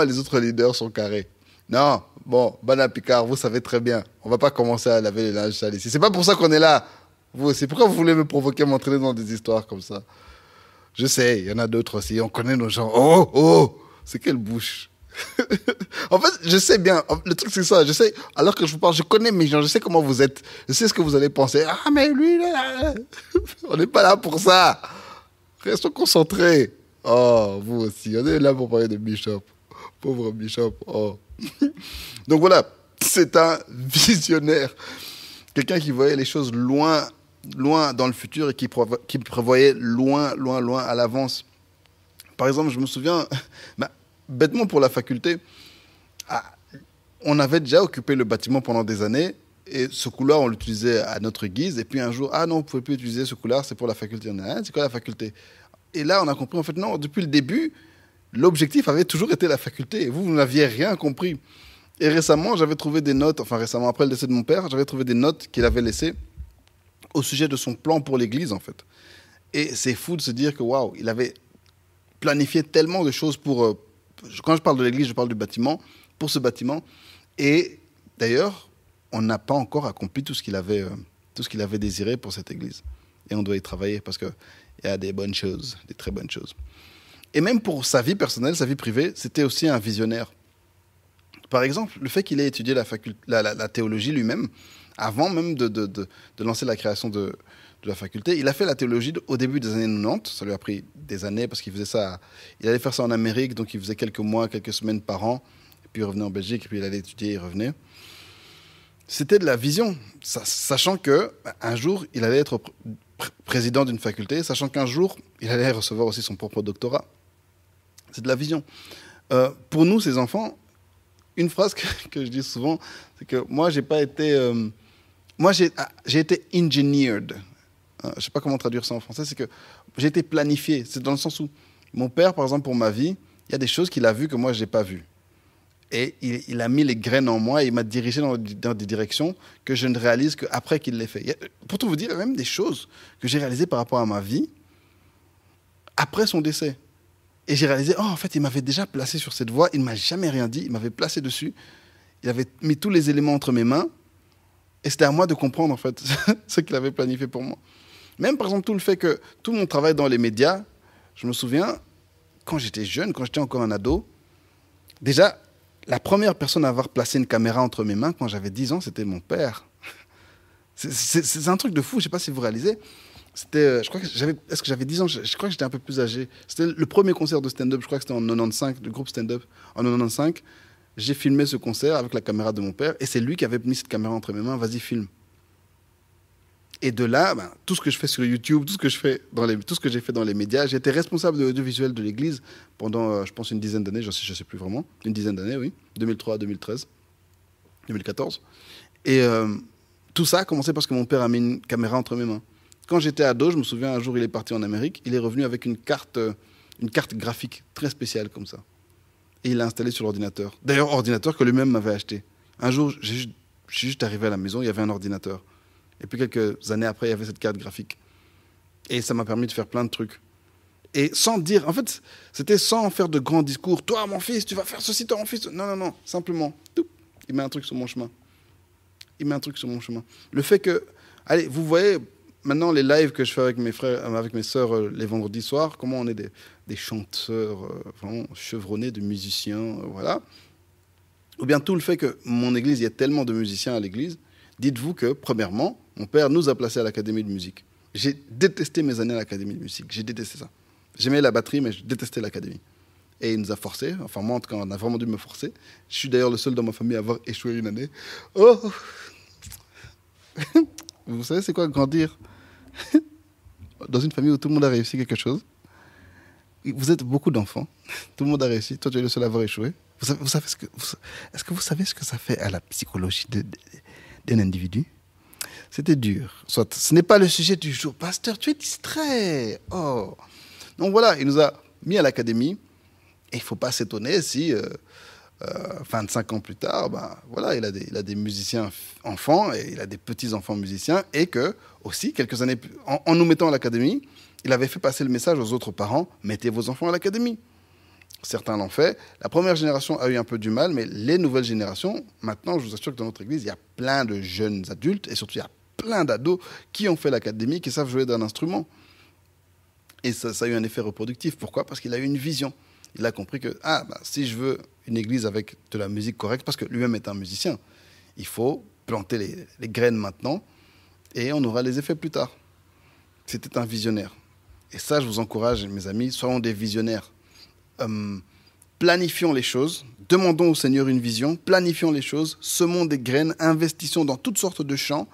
les autres leaders sont carrés. Non, bon, Bana Picard, vous savez très bien. On va pas commencer à laver les linges sales ici. C'est pas pour ça qu'on est là. Vous aussi. Pourquoi vous voulez me provoquer, m'entraîner dans des histoires comme ça? Je sais, il y en a d'autres aussi. On connaît nos gens. Oh, c'est quelle bouche. En fait, je sais bien. Le truc, c'est ça. Je sais, alors que je vous parle, je connais mes gens. Je sais comment vous êtes. Je sais ce que vous allez penser. Ah, mais lui, là, on n'est pas là pour ça. Restons concentrés. Oh, vous aussi. On est là pour parler de Bishop. Pauvre Bishop. Oh. Donc voilà, c'est un visionnaire. Quelqu'un qui voyait les choses loin dans le futur et qui prévoyait loin à l'avance. Par exemple, je me souviens, bêtement pour la faculté, on avait déjà occupé le bâtiment pendant des années et ce couloir, on l'utilisait à notre guise. Et puis un jour, non, vous ne pouvez plus utiliser ce couloir, c'est pour la faculté. On a, c'est quoi la faculté? Et là, on a compris, en fait, non, depuis le début, l'objectif avait toujours été la faculté. Et vous n'aviez rien compris. Et récemment, j'avais trouvé des notes, après le décès de mon père, j'avais trouvé des notes qu'il avait laissées au sujet de son plan pour l'église, en fait. Et c'est fou de se dire que, waouh, il avait planifié tellement de choses pour... quand je parle de l'église, je parle du bâtiment, pour ce bâtiment. Et d'ailleurs, on n'a pas encore accompli tout ce qu'il avait désiré pour cette église. Et on doit y travailler parce qu'il y a des bonnes choses, des très bonnes choses. Et même pour sa vie personnelle, sa vie privée, c'était aussi un visionnaire. Par exemple, le fait qu'il ait étudié la théologie lui-même, avant même de lancer la création de la faculté, il a fait la théologie au début des années 90. Ça lui a pris des années parce qu'il faisait ça. Il allait faire ça en Amérique, donc il faisait quelques mois, quelques semaines par an. Et puis il revenait en Belgique, et puis il allait étudier, il revenait. C'était de la vision, sachant qu'un jour, il allait être président d'une faculté, sachant qu'un jour, il allait recevoir aussi son propre doctorat. C'est de la vision. Pour nous, ces enfants, une phrase que je dis souvent, c'est que moi, j'ai pas été... moi, j'ai été engineered. Je ne sais pas comment traduire ça en français. C'est que j'ai été planifié. C'est dans le sens où mon père, par exemple, pour ma vie, il y a des choses qu'il a vues que moi, je n'ai pas vues. Et il a mis les graines en moi et il m'a dirigé dans des directions que je ne réalise qu'après qu'il l'ait fait. Pour tout vous dire, il y a même des choses que j'ai réalisées par rapport à ma vie après son décès. Et j'ai réalisé, oh, en fait, il m'avait déjà placé sur cette voie, il ne m'a jamais rien dit, il m'avait placé dessus, il avait mis tous les éléments entre mes mains, et c'était à moi de comprendre, en fait, ce qu'il avait planifié pour moi. Même, par exemple, tout le fait que tout mon travail dans les médias, je me souviens, quand j'étais jeune, quand j'étais encore un ado, déjà, la première personne à avoir placé une caméra entre mes mains quand j'avais 10 ans, c'était mon père. C'est un truc de fou, je ne sais pas si vous réalisez. C'était, je crois que est-ce que j'avais 10 ans? Je crois que j'étais un peu plus âgé. C'était le premier concert de stand-up, je crois que c'était en 95, le groupe stand-up en 95. J'ai filmé ce concert avec la caméra de mon père et c'est lui qui avait mis cette caméra entre mes mains, vas-y, filme. Et de là, tout ce que je fais sur YouTube, tout ce que j'ai fait dans les médias, j'ai été responsable de l'audiovisuel de l'église pendant, je pense, une dizaine d'années, je sais plus vraiment, une dizaine d'années, oui, 2003, 2013, 2014. Et tout ça a commencé parce que mon père a mis une caméra entre mes mains. Quand j'étais ado, je me souviens, un jour, il est parti en Amérique, il est revenu avec une carte graphique très spéciale comme ça. Et il l'a installée sur l'ordinateur. D'ailleurs, ordinateur que lui-même m'avait acheté. Un jour, je suis juste arrivé à la maison, il y avait un ordinateur. Et puis quelques années après, il y avait cette carte graphique. Et ça m'a permis de faire plein de trucs. Et sans dire, en fait, c'était sans faire de grands discours. Toi, mon fils, tu vas faire ceci, toi, mon fils. Non, non, non, simplement, il met un truc sur mon chemin. Le fait que, allez, vous voyez, maintenant, les lives que je fais avec mes frères, avec mes sœurs les vendredis soirs, comment on est des chanteurs vraiment chevronnés, de musiciens, voilà. Ou bien tout le fait que mon église, il y a tellement de musiciens à l'église, dites-vous que, premièrement, mon père nous a placés à l'académie de musique. J'ai détesté mes années à l'académie de musique. J'ai détesté ça. J'aimais la batterie, mais je détestais l'académie. Et il nous a forcés. Enfin, moi, en tout cas, on a vraiment dû me forcer. Je suis d'ailleurs le seul dans ma famille à avoir échoué une année. Oh. Vous savez, c'est quoi grandir dans une famille où tout le monde a réussi quelque chose? Vous êtes beaucoup d'enfants. Tout le monde a réussi. Toi, tu es le seul à avoir échoué. Est-ce que vous savez ce que ça fait à la psychologie d'un individu? C'était dur. Soit, ce n'est pas le sujet du jour. Pasteur, tu es distrait. Oh. Donc voilà, il nous a mis à l'académie. Et il ne faut pas s'étonner si, 25 ans plus tard, voilà, il a des musiciens enfants et il a des petits-enfants musiciens. Et que, aussi, quelques années plus, en nous mettant à l'académie, il avait fait passer le message aux autres parents, mettez vos enfants à l'académie. Certains l'ont fait. La première génération a eu un peu du mal, mais les nouvelles générations, maintenant, je vous assure que dans notre église, il y a plein de jeunes adultes et surtout, il y a plein d'ados qui ont fait l'académie, qui savent jouer d'un instrument. Et ça a eu un effet reproductif. Pourquoi? Parce qu'il a eu une vision. Il a compris que si je veux une église avec de la musique correcte, parce que lui-même est un musicien, il faut planter les graines maintenant et on aura les effets plus tard. C'était un visionnaire. Et ça, je vous encourage, mes amis, soyons des visionnaires. Planifions les choses, demandons au Seigneur une vision, planifions les choses, semons des graines, investissons dans toutes sortes de champs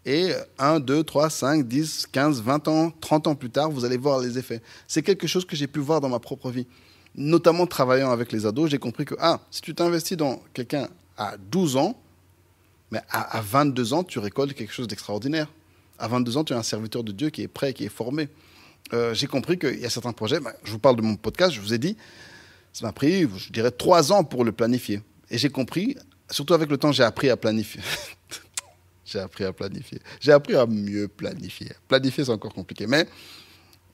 et 1, 2, 3, 5, 10, 15, 20 ans, 30 ans plus tard, vous allez voir les effets. C'est quelque chose que j'ai pu voir dans ma propre vie. Notamment travaillant avec les ados, j'ai compris que si tu t'investis dans quelqu'un à 12 ans, mais à 22 ans, tu récoltes quelque chose d'extraordinaire. À 22 ans, tu es un serviteur de Dieu qui est prêt, qui est formé. J'ai compris qu'il y a certains projets, je vous parle de mon podcast, je vous ai dit, ça m'a pris, je dirais, 3 ans pour le planifier. Et j'ai compris, surtout avec le temps, j'ai appris à planifier. J'ai appris à mieux planifier. Planifier, c'est encore compliqué, mais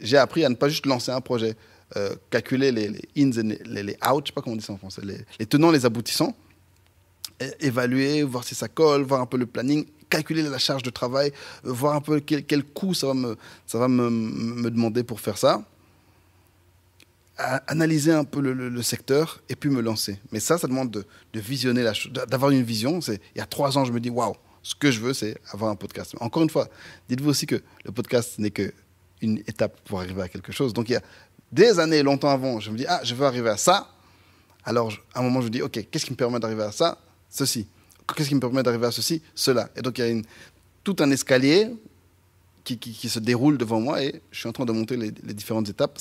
j'ai appris à ne pas juste lancer un projet, calculer les ins et les outs, je ne sais pas comment on dit ça en français, les tenants, les aboutissants, évaluer, voir si ça colle, voir un peu le planning, calculer la charge de travail, voir un peu quel coût ça va me demander pour faire ça, analyser un peu le secteur et puis me lancer. Mais ça demande de visionner la chose, d'avoir une vision. Il y a 3 ans, je me dis, waouh, ce que je veux, c'est avoir un podcast. Mais encore une fois, dites-vous aussi que le podcast n'est qu'une étape pour arriver à quelque chose. Donc, il y a des années, longtemps avant, je me dis, je veux arriver à ça. Alors, à un moment, je me dis, OK, qu'est-ce qui me permet d'arriver à ça? Ceci. Qu'est-ce qui me permet d'arriver à ceci? Cela. Et donc, il y a tout un escalier qui se déroule devant moi et je suis en train de monter les différentes étapes.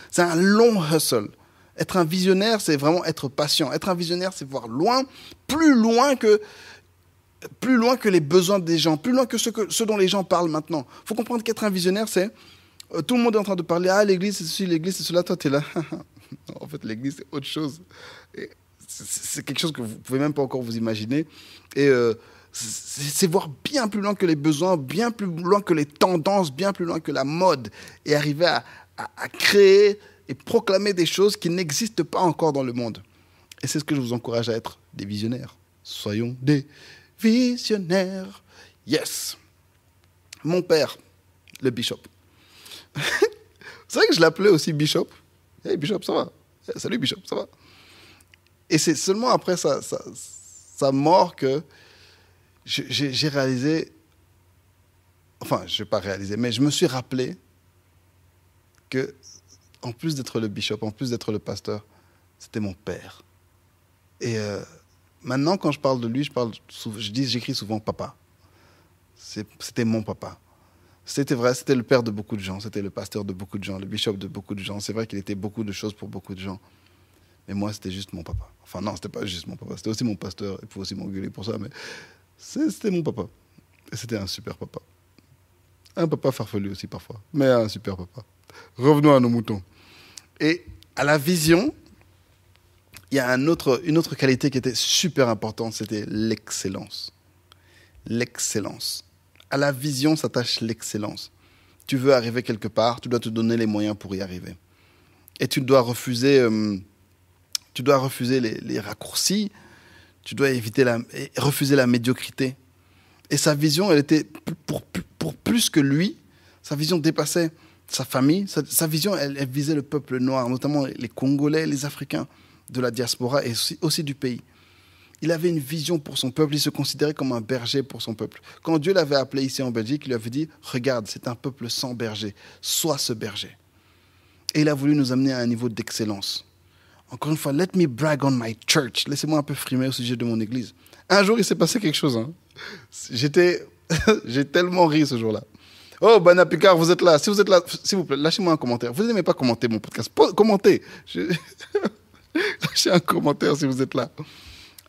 C'est un long hustle. Être un visionnaire, c'est vraiment être patient. Être un visionnaire, c'est voir loin, plus loin que les besoins des gens, plus loin que ce dont les gens parlent maintenant. Il faut comprendre qu'être un visionnaire, c'est tout le monde est en train de parler, l'église c'est ceci, l'église c'est cela, toi tu es là. En fait, l'église c'est autre chose. Et c'est quelque chose que vous pouvez même pas encore vous imaginer. Et c'est voir bien plus loin que les besoins, bien plus loin que les tendances, bien plus loin que la mode, et arriver à créer et proclamer des choses qui n'existent pas encore dans le monde. Et c'est ce que je vous encourage à être, des visionnaires. Soyons des visionnaires. Yes. Mon père, le Bishop. C'est vrai que je l'appelais aussi Bishop. Hey Bishop, ça va? Hey, salut Bishop, ça va? Et c'est seulement après sa mort que j'ai réalisé, enfin, je n'ai pas réalisé, mais je me suis rappelé que, en plus d'être le bishop, en plus d'être le pasteur, c'était mon père. Et maintenant, quand je parle de lui, j'écris souvent papa. C'était mon papa. C'était vrai, c'était le père de beaucoup de gens, c'était le pasteur de beaucoup de gens, le bishop de beaucoup de gens. C'est vrai qu'il était beaucoup de choses pour beaucoup de gens. Mais moi, c'était juste mon papa. Enfin, non, c'était pas juste mon papa, c'était aussi mon pasteur. Il faut aussi m'engueuler pour ça, mais c'était mon papa. Et c'était un super papa. Un papa farfelu aussi parfois, mais un super papa. Revenons à nos moutons. Et à la vision, il y a une autre qualité qui était super importante, c'était l'excellence. L'excellence. À la vision s'attache l'excellence. Tu veux arriver quelque part, tu dois te donner les moyens pour y arriver. Et tu dois refuser les raccourcis, tu dois refuser la médiocrité. Et sa vision, elle était pour plus que lui. Sa vision dépassait sa famille. Sa vision, elle visait le peuple noir, notamment les Congolais, les Africains de la diaspora et aussi du pays. Il avait une vision pour son peuple, il se considérait comme un berger pour son peuple. Quand Dieu l'avait appelé ici en Belgique, il lui avait dit « Regarde, c'est un peuple sans berger, sois ce berger ». Et il a voulu nous amener à un niveau d'excellence. Encore une fois, let me brag on my church. Laissez-moi un peu frimer au sujet de mon église. Un jour, il s'est passé quelque chose. Hein. J'ai tellement ri ce jour-là. Oh, Bana Picard, vous êtes là. Si vous êtes là, s'il vous plaît, lâchez-moi un commentaire. Vous n'aimez pas commenter mon podcast. Commentez. Lâchez un commentaire si vous êtes là.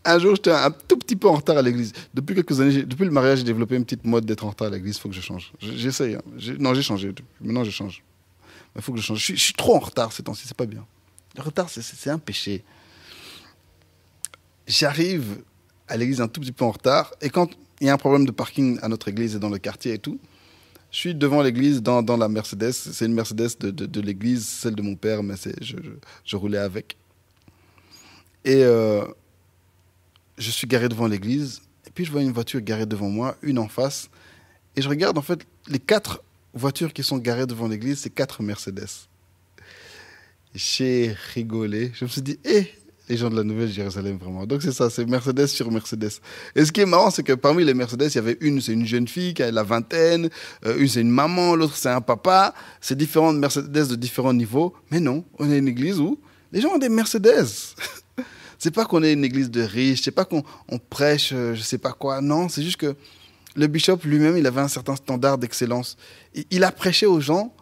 Un jour, j'étais un tout petit peu en retard à l'église. Depuis quelques années, depuis le mariage, j'ai développé une petite mode d'être en retard à l'église. Il faut que je change. J'essaye. Hein. Non, j'ai changé. Maintenant, je change. Il faut que je change. Je suis trop en retard ces temps-ci. C'est pas bien. Le retard, c'est un péché. J'arrive à l'église un tout petit peu en retard. Et quand il y a un problème de parking à notre église et dans le quartier et tout, je suis devant l'église dans la Mercedes. C'est une Mercedes de l'église, celle de mon père, mais je roulais avec. Et je suis garé devant l'église. Et puis je vois une voiture garée devant moi, une en face. Et je regarde en fait les 4 voitures qui sont garées devant l'église, c'est 4 Mercedes. J'ai rigolé. Je me suis dit, les gens de la Nouvelle-Jérusalem, vraiment. Donc c'est ça, c'est Mercedes sur Mercedes. Et ce qui est marrant, c'est que parmi les Mercedes, il y avait une, c'est une jeune fille qui a la vingtaine, une, c'est une maman, l'autre, c'est un papa. C'est différentes Mercedes de différents niveaux. Mais non, on est une église où les gens ont des Mercedes. C'est pas qu'on est une église de riches, c'est pas qu'on prêche, je sais pas quoi. Non, c'est juste que le bishop lui-même, il avait un certain standard d'excellence. Il a prêché aux gens,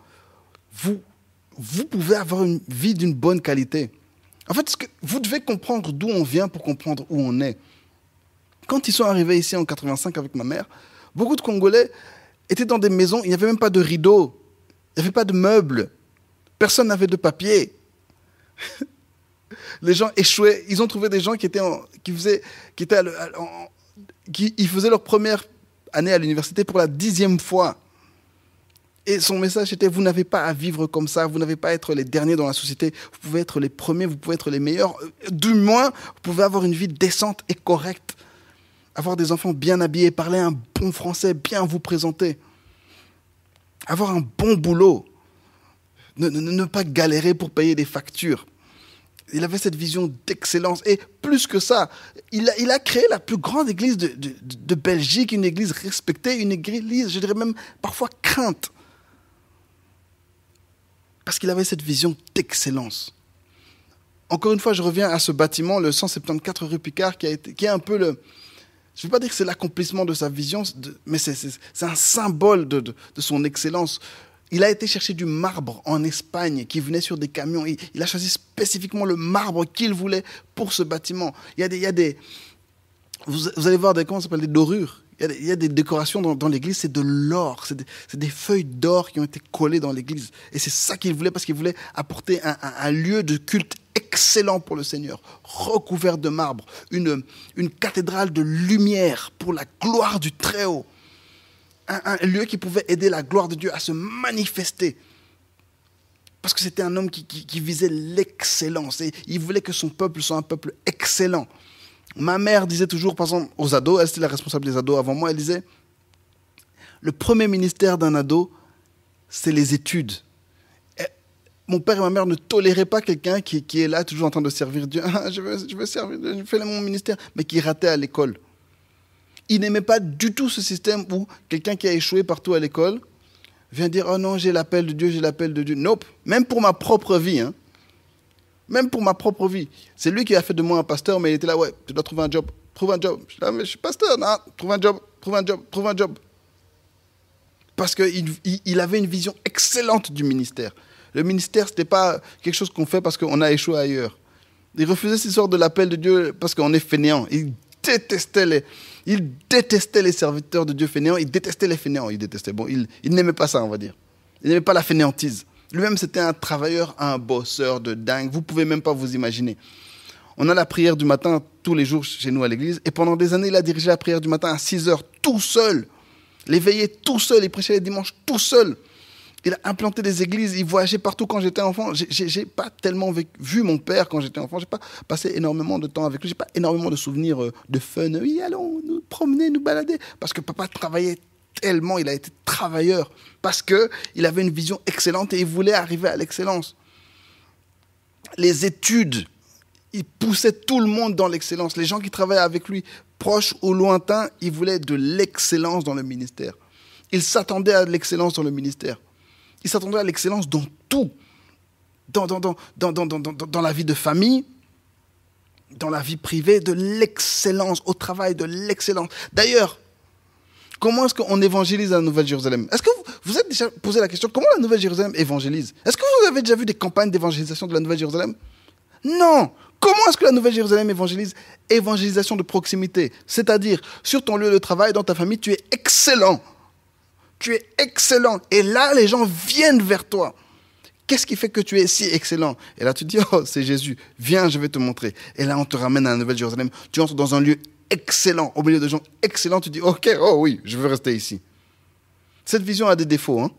vous pouvez avoir une vie d'une bonne qualité. En fait, vous devez comprendre d'où on vient pour comprendre où on est. Quand ils sont arrivés ici en 85 avec ma mère, beaucoup de Congolais étaient dans des maisons, il n'y avait même pas de rideaux, il n'y avait pas de meubles, personne n'avait de papier. Les gens échouaient, ils ont trouvé des gens qui faisaient leur première année à l'université pour la 10e fois. Et son message était, vous n'avez pas à vivre comme ça, vous n'avez pas à être les derniers dans la société, vous pouvez être les premiers, vous pouvez être les meilleurs, du moins, vous pouvez avoir une vie décente et correcte, avoir des enfants bien habillés, parler un bon français, bien vous présenter, avoir un bon boulot, ne pas galérer pour payer des factures. Il avait cette vision d'excellence. Et plus que ça, il a créé la plus grande église de Belgique, une église respectée, une église, je dirais même, parfois crainte. Parce qu'il avait cette vision d'excellence. Encore une fois, je reviens à ce bâtiment, le 174 rue Picard, qui est un peu le... Je ne veux pas dire que c'est l'accomplissement de sa vision, mais c'est un symbole de son excellence. Il a été chercher du marbre en Espagne qui venait sur des camions. Il a choisi spécifiquement le marbre qu'il voulait pour ce bâtiment. Il y a des vous allez voir comment ça s'appelle, des dorures. Il y a des décorations dans l'église, c'est de l'or. C'est des feuilles d'or qui ont été collées dans l'église. Et c'est ça qu'il voulait parce qu'il voulait apporter un lieu de culte excellent excellent pour le Seigneur, recouvert de marbre, une cathédrale de lumière pour la gloire du Très-Haut, un lieu qui pouvait aider la gloire de Dieu à se manifester. Parce que c'était un homme qui visait l'excellence et il voulait que son peuple soit un peuple excellent. Ma mère disait toujours, par exemple, aux ados, elle était la responsable des ados avant moi, elle disait, le premier ministère d'un ado, c'est les études. Et mon père et ma mère ne toléraient pas quelqu'un qui est là, toujours en train de servir Dieu. Ah, je veux servir Dieu, je fais mon ministère, mais qui ratait à l'école. Ils n'aimaient pas du tout ce système où quelqu'un qui a échoué partout à l'école vient dire « Oh non, j'ai l'appel de Dieu, j'ai l'appel de Dieu. » Nope, même pour ma propre vie. Hein. Même pour ma propre vie. C'est lui qui a fait de moi un pasteur, mais il était là « Ouais, tu dois trouver un job. Trouve un job. » Je suis là « Mais je suis pasteur. Non, trouve un job, trouve un job, trouve un job. » Parce qu'il avait une vision excellente du ministère. Le ministère, ce n'était pas quelque chose qu'on fait parce qu'on a échoué ailleurs. Il refusait cette sorte de l'appel de Dieu parce qu'on est fainéant. Il détestait les serviteurs de Dieu fainéants. Il détestait les fainéants. Il n'aimait pas ça, on va dire. Il n'aimait pas la fainéantise. Lui-même, c'était un travailleur, un bosseur de dingue. Vous ne pouvez même pas vous imaginer. On a la prière du matin tous les jours chez nous à l'église. Et pendant des années, il a dirigé la prière du matin à 6 heures, tout seul. Les veillait tout seul, il prêchait les dimanches tout seul. Il a implanté des églises, il voyageait partout quand j'étais enfant. J'ai pas tellement vu mon père quand j'étais enfant. J'ai pas passé énormément de temps avec lui. J'ai pas énormément de souvenirs de fun. Oui, allons nous promener, nous balader. Parce que papa travaillait tellement, il a été travailleur. Parce qu'il avait une vision excellente et il voulait arriver à l'excellence. Les études, il poussait tout le monde dans l'excellence. Les gens qui travaillaient avec lui, proches ou lointains, il voulait de l'excellence dans le ministère. Il s'attendait à l'excellence dans le ministère. Il s'attendait à l'excellence dans tout. Dans la vie de famille, dans la vie privée, de l'excellence, au travail, de l'excellence. D'ailleurs, comment est-ce qu'on évangélise la Nouvelle-Jérusalem? Est-ce que vous êtes déjà posé la question, comment la Nouvelle-Jérusalem évangélise? Est-ce que vous avez déjà vu des campagnes d'évangélisation de la Nouvelle-Jérusalem? Non. Comment est-ce que la Nouvelle-Jérusalem évangélise? Évangélisation de proximité. C'est-à-dire, sur ton lieu de travail, dans ta famille, tu es excellent. Tu es excellent. Et là, les gens viennent vers toi. Qu'est-ce qui fait que tu es si excellent? Et là, tu te dis, oh, c'est Jésus. Viens, je vais te montrer. Et là, on te ramène à la Nouvelle-Jérusalem. Tu entres dans un lieu excellent, au milieu de gens excellents. Tu dis, ok, oh oui, je veux rester ici. Cette vision a des défauts. Hein?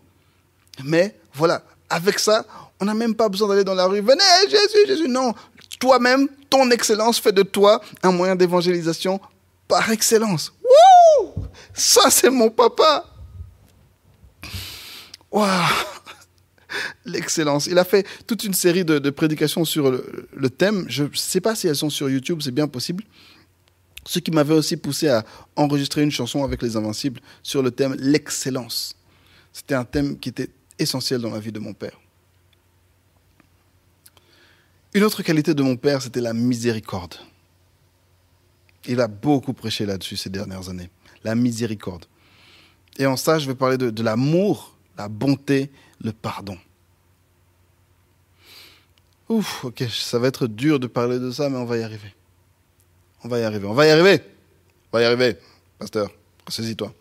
Mais voilà, avec ça, on n'a même pas besoin d'aller dans la rue. Venez, Jésus, Jésus. Non, toi-même, ton excellence fait de toi un moyen d'évangélisation par excellence. Wouh! Ça, c'est mon papa. Waouh! L'excellence. Il a fait toute une série de prédications sur le thème. Je ne sais pas si elles sont sur YouTube, c'est bien possible. Ce qui m'avait aussi poussé à enregistrer une chanson avec les Invincibles sur le thème l'excellence. C'était un thème qui était essentiel dans la vie de mon père. Une autre qualité de mon père, c'était la miséricorde. Il a beaucoup prêché là-dessus ces dernières années. La miséricorde. Et en ça, je vais parler de l'amour, la bonté, le pardon. Ouf, ok, ça va être dur de parler de ça, mais on va y arriver. On va y arriver, on va y arriver. On va y arriver, pasteur, saisis-toi.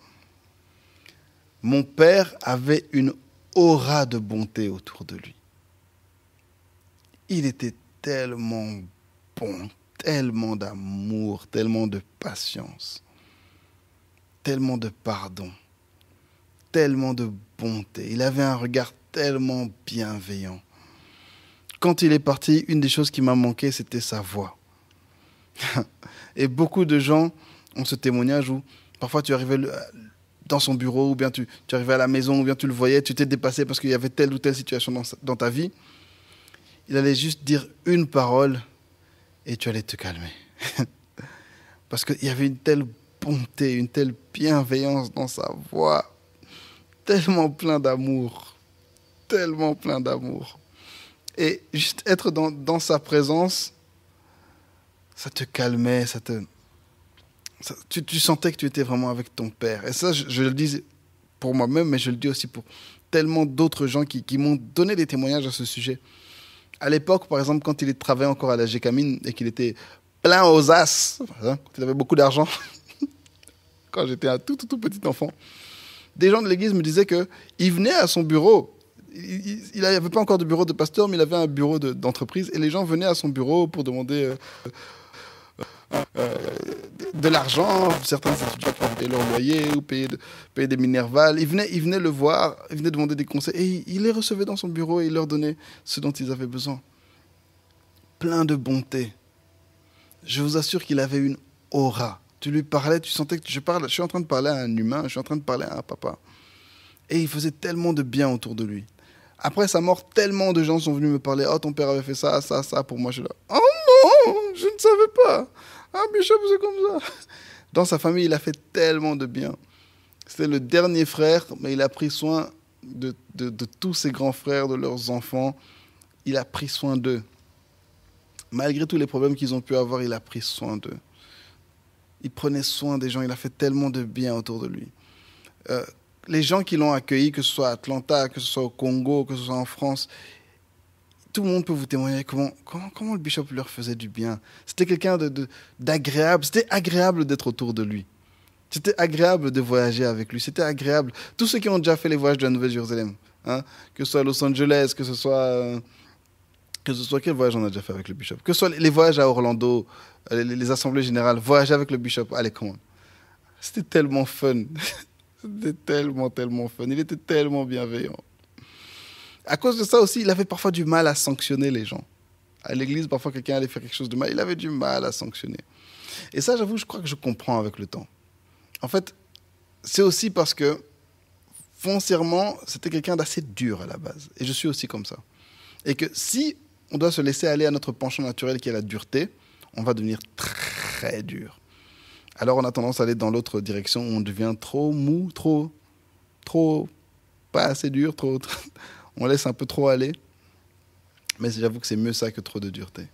Mon père avait une aura de bonté autour de lui. Il était tellement bon, tellement d'amour, tellement de patience, tellement de pardon, tellement de bonté. Il avait un regard tellement bienveillant. Quand il est parti, une des choses qui m'a manqué, c'était sa voix. Et beaucoup de gens ont ce témoignage où parfois tu arrivais dans son bureau, ou bien tu arrivais à la maison, ou bien tu le voyais, tu t'es dépassé parce qu'il y avait telle ou telle situation dans ta vie. Il allait juste dire une parole et tu allais te calmer. Parce qu'il y avait une telle bonté, une telle bienveillance dans sa voix. Tellement plein d'amour. Tellement plein d'amour. Et juste être dans sa présence, ça te calmait, tu sentais que tu étais vraiment avec ton père. Et ça, je le dis pour moi-même, mais je le dis aussi pour tellement d'autres gens qui m'ont donné des témoignages à ce sujet. À l'époque, par exemple, quand il travaillait encore à la Gécamine et qu'il était plein aux as, quand il avait beaucoup d'argent, quand j'étais un tout petit enfant, des gens de l'église me disaient qu'ils venaient à son bureau. il n'avait pas encore de bureau de pasteur, mais il avait un bureau d'entreprise. Et les gens venaient à son bureau pour demander de l'argent. Certains étudiants qui payaient leur loyer ou payer des minervales. Ils venaient le voir, ils venaient demander des conseils. Et il les recevait dans son bureau et il leur donnait ce dont ils avaient besoin. Plein de bonté. Je vous assure qu'il avait une aura. Tu lui parlais, tu sentais que je suis en train de parler à un humain, je suis en train de parler à un papa. Et il faisait tellement de bien autour de lui. Après sa mort, tellement de gens sont venus me parler. Oh, ton père avait fait ça, ça, ça pour moi. Je suis là. Oh non, je ne savais pas. Ah, Bishop, c'est comme ça. Dans sa famille, il a fait tellement de bien. C'était le dernier frère, mais il a pris soin de tous ses grands frères, de leurs enfants. Il a pris soin d'eux. Malgré tous les problèmes qu'ils ont pu avoir, il a pris soin d'eux. Il prenait soin des gens. Il a fait tellement de bien autour de lui. Les gens qui l'ont accueilli, que ce soit à Atlanta, que ce soit au Congo, que ce soit en France, tout le monde peut vous témoigner comment le bishop leur faisait du bien. C'était quelqu'un d'agréable. C'était agréable d'être autour de lui. C'était agréable de voyager avec lui. C'était agréable. Tous ceux qui ont déjà fait les voyages de la Nouvelle-Jérusalem, hein, que ce soit à Los Angeles, que ce soit quel voyage on a déjà fait avec le bishop, que ce soit les voyages à Orlando, les assemblées générales, voyager avec le bishop, allez, comment. C'était tellement fun. C'était tellement, tellement fun. Il était tellement bienveillant. À cause de ça aussi, il avait parfois du mal à sanctionner les gens. À l'église, parfois, quelqu'un allait faire quelque chose de mal. Il avait du mal à sanctionner. Et ça, j'avoue, je crois que je comprends avec le temps. En fait, c'est aussi parce que, foncièrement, c'était quelqu'un d'assez dur à la base. Et je suis aussi comme ça. Et que si on doit se laisser aller à notre penchant naturel qui est la dureté, on va devenir très dur. Alors on a tendance à aller dans l'autre direction où on devient trop mou, trop pas assez dur, on laisse un peu trop aller. Mais j'avoue que c'est mieux ça que trop de dureté.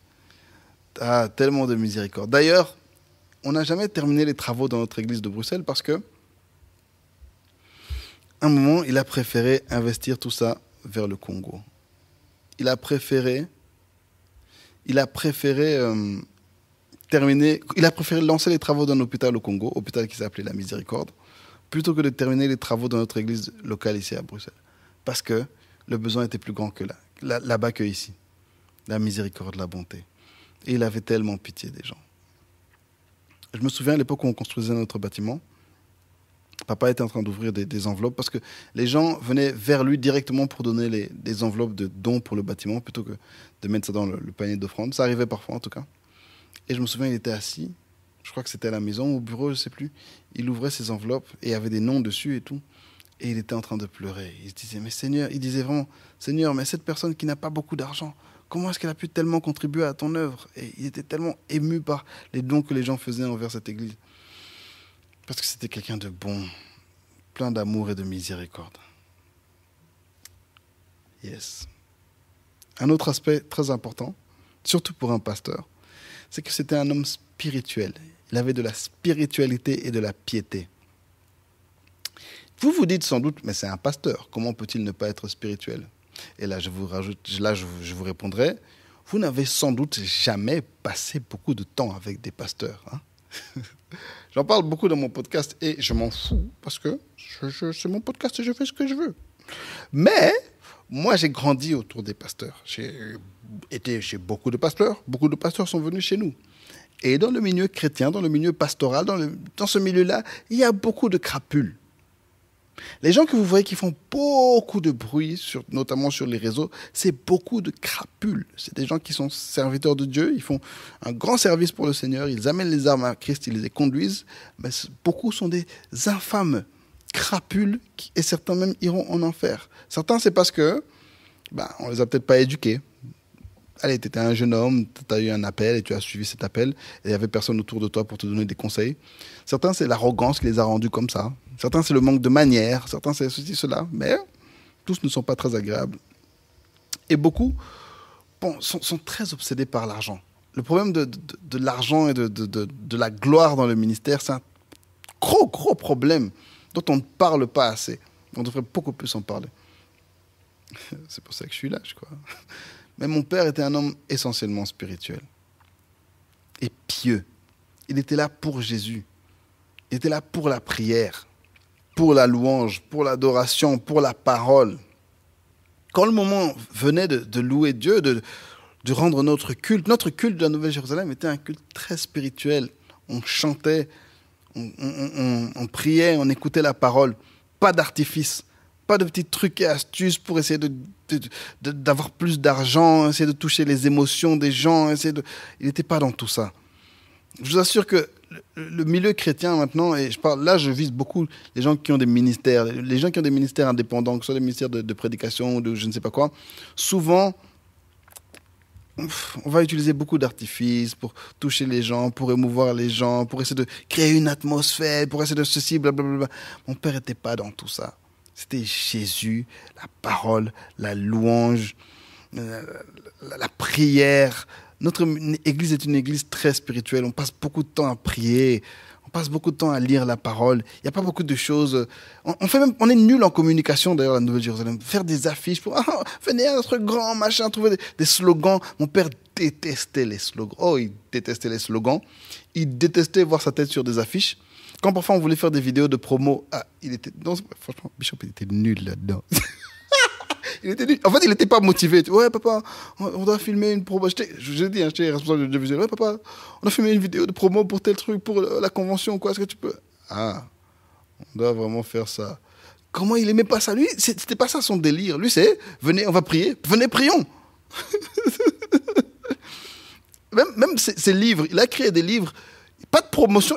Ah, tellement de miséricorde. D'ailleurs, on n'a jamais terminé les travaux dans notre église de Bruxelles parce que, à un moment, il a préféré investir tout ça vers le Congo. Il a préféré lancer les travaux d'un hôpital au Congo, hôpital qui s'appelait la Miséricorde, plutôt que de terminer les travaux de notre église locale ici à Bruxelles. Parce que le besoin était plus grand que là-bas que ici. La miséricorde, la bonté. Et il avait tellement pitié des gens. Je me souviens à l'époque où on construisait notre bâtiment, papa était en train d'ouvrir des enveloppes parce que les gens venaient vers lui directement pour donner des enveloppes de dons pour le bâtiment plutôt que de mettre ça dans le panier d'offrande. Ça arrivait parfois en tout cas. Et je me souviens, il était assis, je crois que c'était à la maison, au bureau, je ne sais plus. Il ouvrait ses enveloppes et il y avait des noms dessus et tout. Et il était en train de pleurer. Il se disait, mais Seigneur, il disait vraiment, Seigneur, mais cette personne qui n'a pas beaucoup d'argent, comment est-ce qu'elle a pu tellement contribuer à ton œuvre? Et il était tellement ému par les dons que les gens faisaient envers cette église. Parce que c'était quelqu'un de bon, plein d'amour et de miséricorde. Yes. Un autre aspect très important, surtout pour un pasteur, c'est que c'était un homme spirituel. Il avait de la spiritualité et de la piété. Vous vous dites sans doute, mais c'est un pasteur, comment peut-il ne pas être spirituel? Et là, je vous répondrai, vous n'avez sans doute jamais passé beaucoup de temps avec des pasteurs. Hein. J'en parle beaucoup dans mon podcast et je m'en fous parce que c'est mon podcast et je fais ce que je veux. Mais moi, j'ai grandi autour des pasteurs. J'ai été chez beaucoup de pasteurs. Beaucoup de pasteurs sont venus chez nous. Et dans le milieu chrétien, dans le milieu pastoral, dans ce milieu-là, il y a beaucoup de crapules. Les gens que vous voyez qui font beaucoup de bruit, notamment sur les réseaux, c'est beaucoup de crapules. C'est des gens qui sont serviteurs de Dieu, ils font un grand service pour le Seigneur, ils amènent les armes à Christ, ils les conduisent, mais beaucoup sont des infâmes crapules et certains même iront en enfer. Certains, c'est parce que on les a peut-être pas éduqués. Allez, tu étais un jeune homme, tu as eu un appel et tu as suivi cet appel et il n'y avait personne autour de toi pour te donner des conseils. Certains, c'est l'arrogance qui les a rendus comme ça. Certains, c'est le manque de manières. Certains, c'est ceci, cela. Mais tous ne sont pas très agréables. Et beaucoup sont très obsédés par l'argent. Le problème de l'argent et de la gloire dans le ministère, c'est un gros problème dont on ne parle pas assez. On devrait beaucoup plus en parler. C'est pour ça que je suis là, je crois. Mais mon père était un homme essentiellement spirituel et pieux. Il était là pour Jésus. Il était là pour la prière, pour la louange, pour l'adoration, pour la parole. quand le moment venait de louer Dieu, de rendre notre culte de la Nouvelle Jérusalem était un culte très spirituel. On chantait, on priait, on écoutait la parole. Pas d'artifice, pas de petits trucs et astuces pour essayer d'avoir plus d'argent, essayer de toucher les émotions des gens. Il n'était pas dans tout ça. Je vous assure que le milieu chrétien maintenant, et je vise beaucoup les gens qui ont des ministères, les gens qui ont des ministères indépendants, que ce soit des ministères de prédication ou de je ne sais pas quoi, souvent, on va utiliser beaucoup d'artifices pour toucher les gens, pour émouvoir les gens, pour essayer de créer une atmosphère, pour essayer de ceci, blablabla. Mon père n'était pas dans tout ça. C'était Jésus, la parole, la louange, la prière. Notre église est une église très spirituelle. On passe beaucoup de temps à prier. On passe beaucoup de temps à lire la parole. Il n'y a pas beaucoup de choses. On est nul en communication, d'ailleurs, à la Nouvelle-Jérusalem. Faire des affiches pour, venez à notre grand machin, trouver des slogans. Mon père détestait les slogans. Oh, il détestait les slogans. Il détestait voir sa tête sur des affiches. Quand parfois on voulait faire des vidéos de promo, franchement, Bishop, il était nul là-dedans. Il était nul. En fait, il n'était pas motivé. Ouais, papa, on doit filmer une promo. Je dis, j'étais responsable de visuel. Ouais, papa, on a filmé une vidéo de promo pour tel truc, pour la convention, quoi. Est-ce que tu peux... Ah, on doit vraiment faire ça. Comment il aimait pas ça? Lui, c'était pas ça son délire. Lui, c'est, venez, on va prier. Venez, prions. même ses livres, il a créé des livres. Pas de promotion.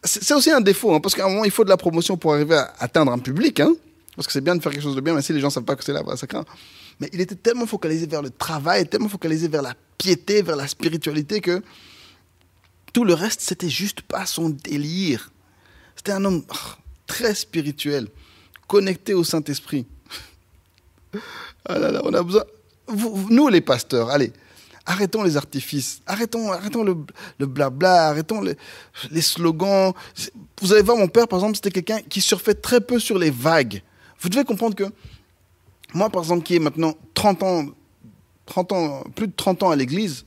C'est aussi un défaut, hein, parce qu'à un moment, il faut de la promotion pour arriver à atteindre un public, hein. Parce que c'est bien de faire quelque chose de bien, mais si les gens ne savent pas que c'est là, ça craint. Mais il était tellement focalisé vers le travail, tellement focalisé vers la piété, vers la spiritualité, que tout le reste, c'était juste pas son délire. C'était un homme très spirituel, connecté au Saint-Esprit. Ah là là, on a besoin... Nous, les pasteurs, allez, arrêtons les artifices, arrêtons le blabla, arrêtons les slogans. Vous allez voir, mon père, par exemple, c'était quelqu'un qui surfait très peu sur les vagues. Vous devez comprendre que moi, par exemple, qui ai maintenant 30 ans, plus de 30 ans à l'église,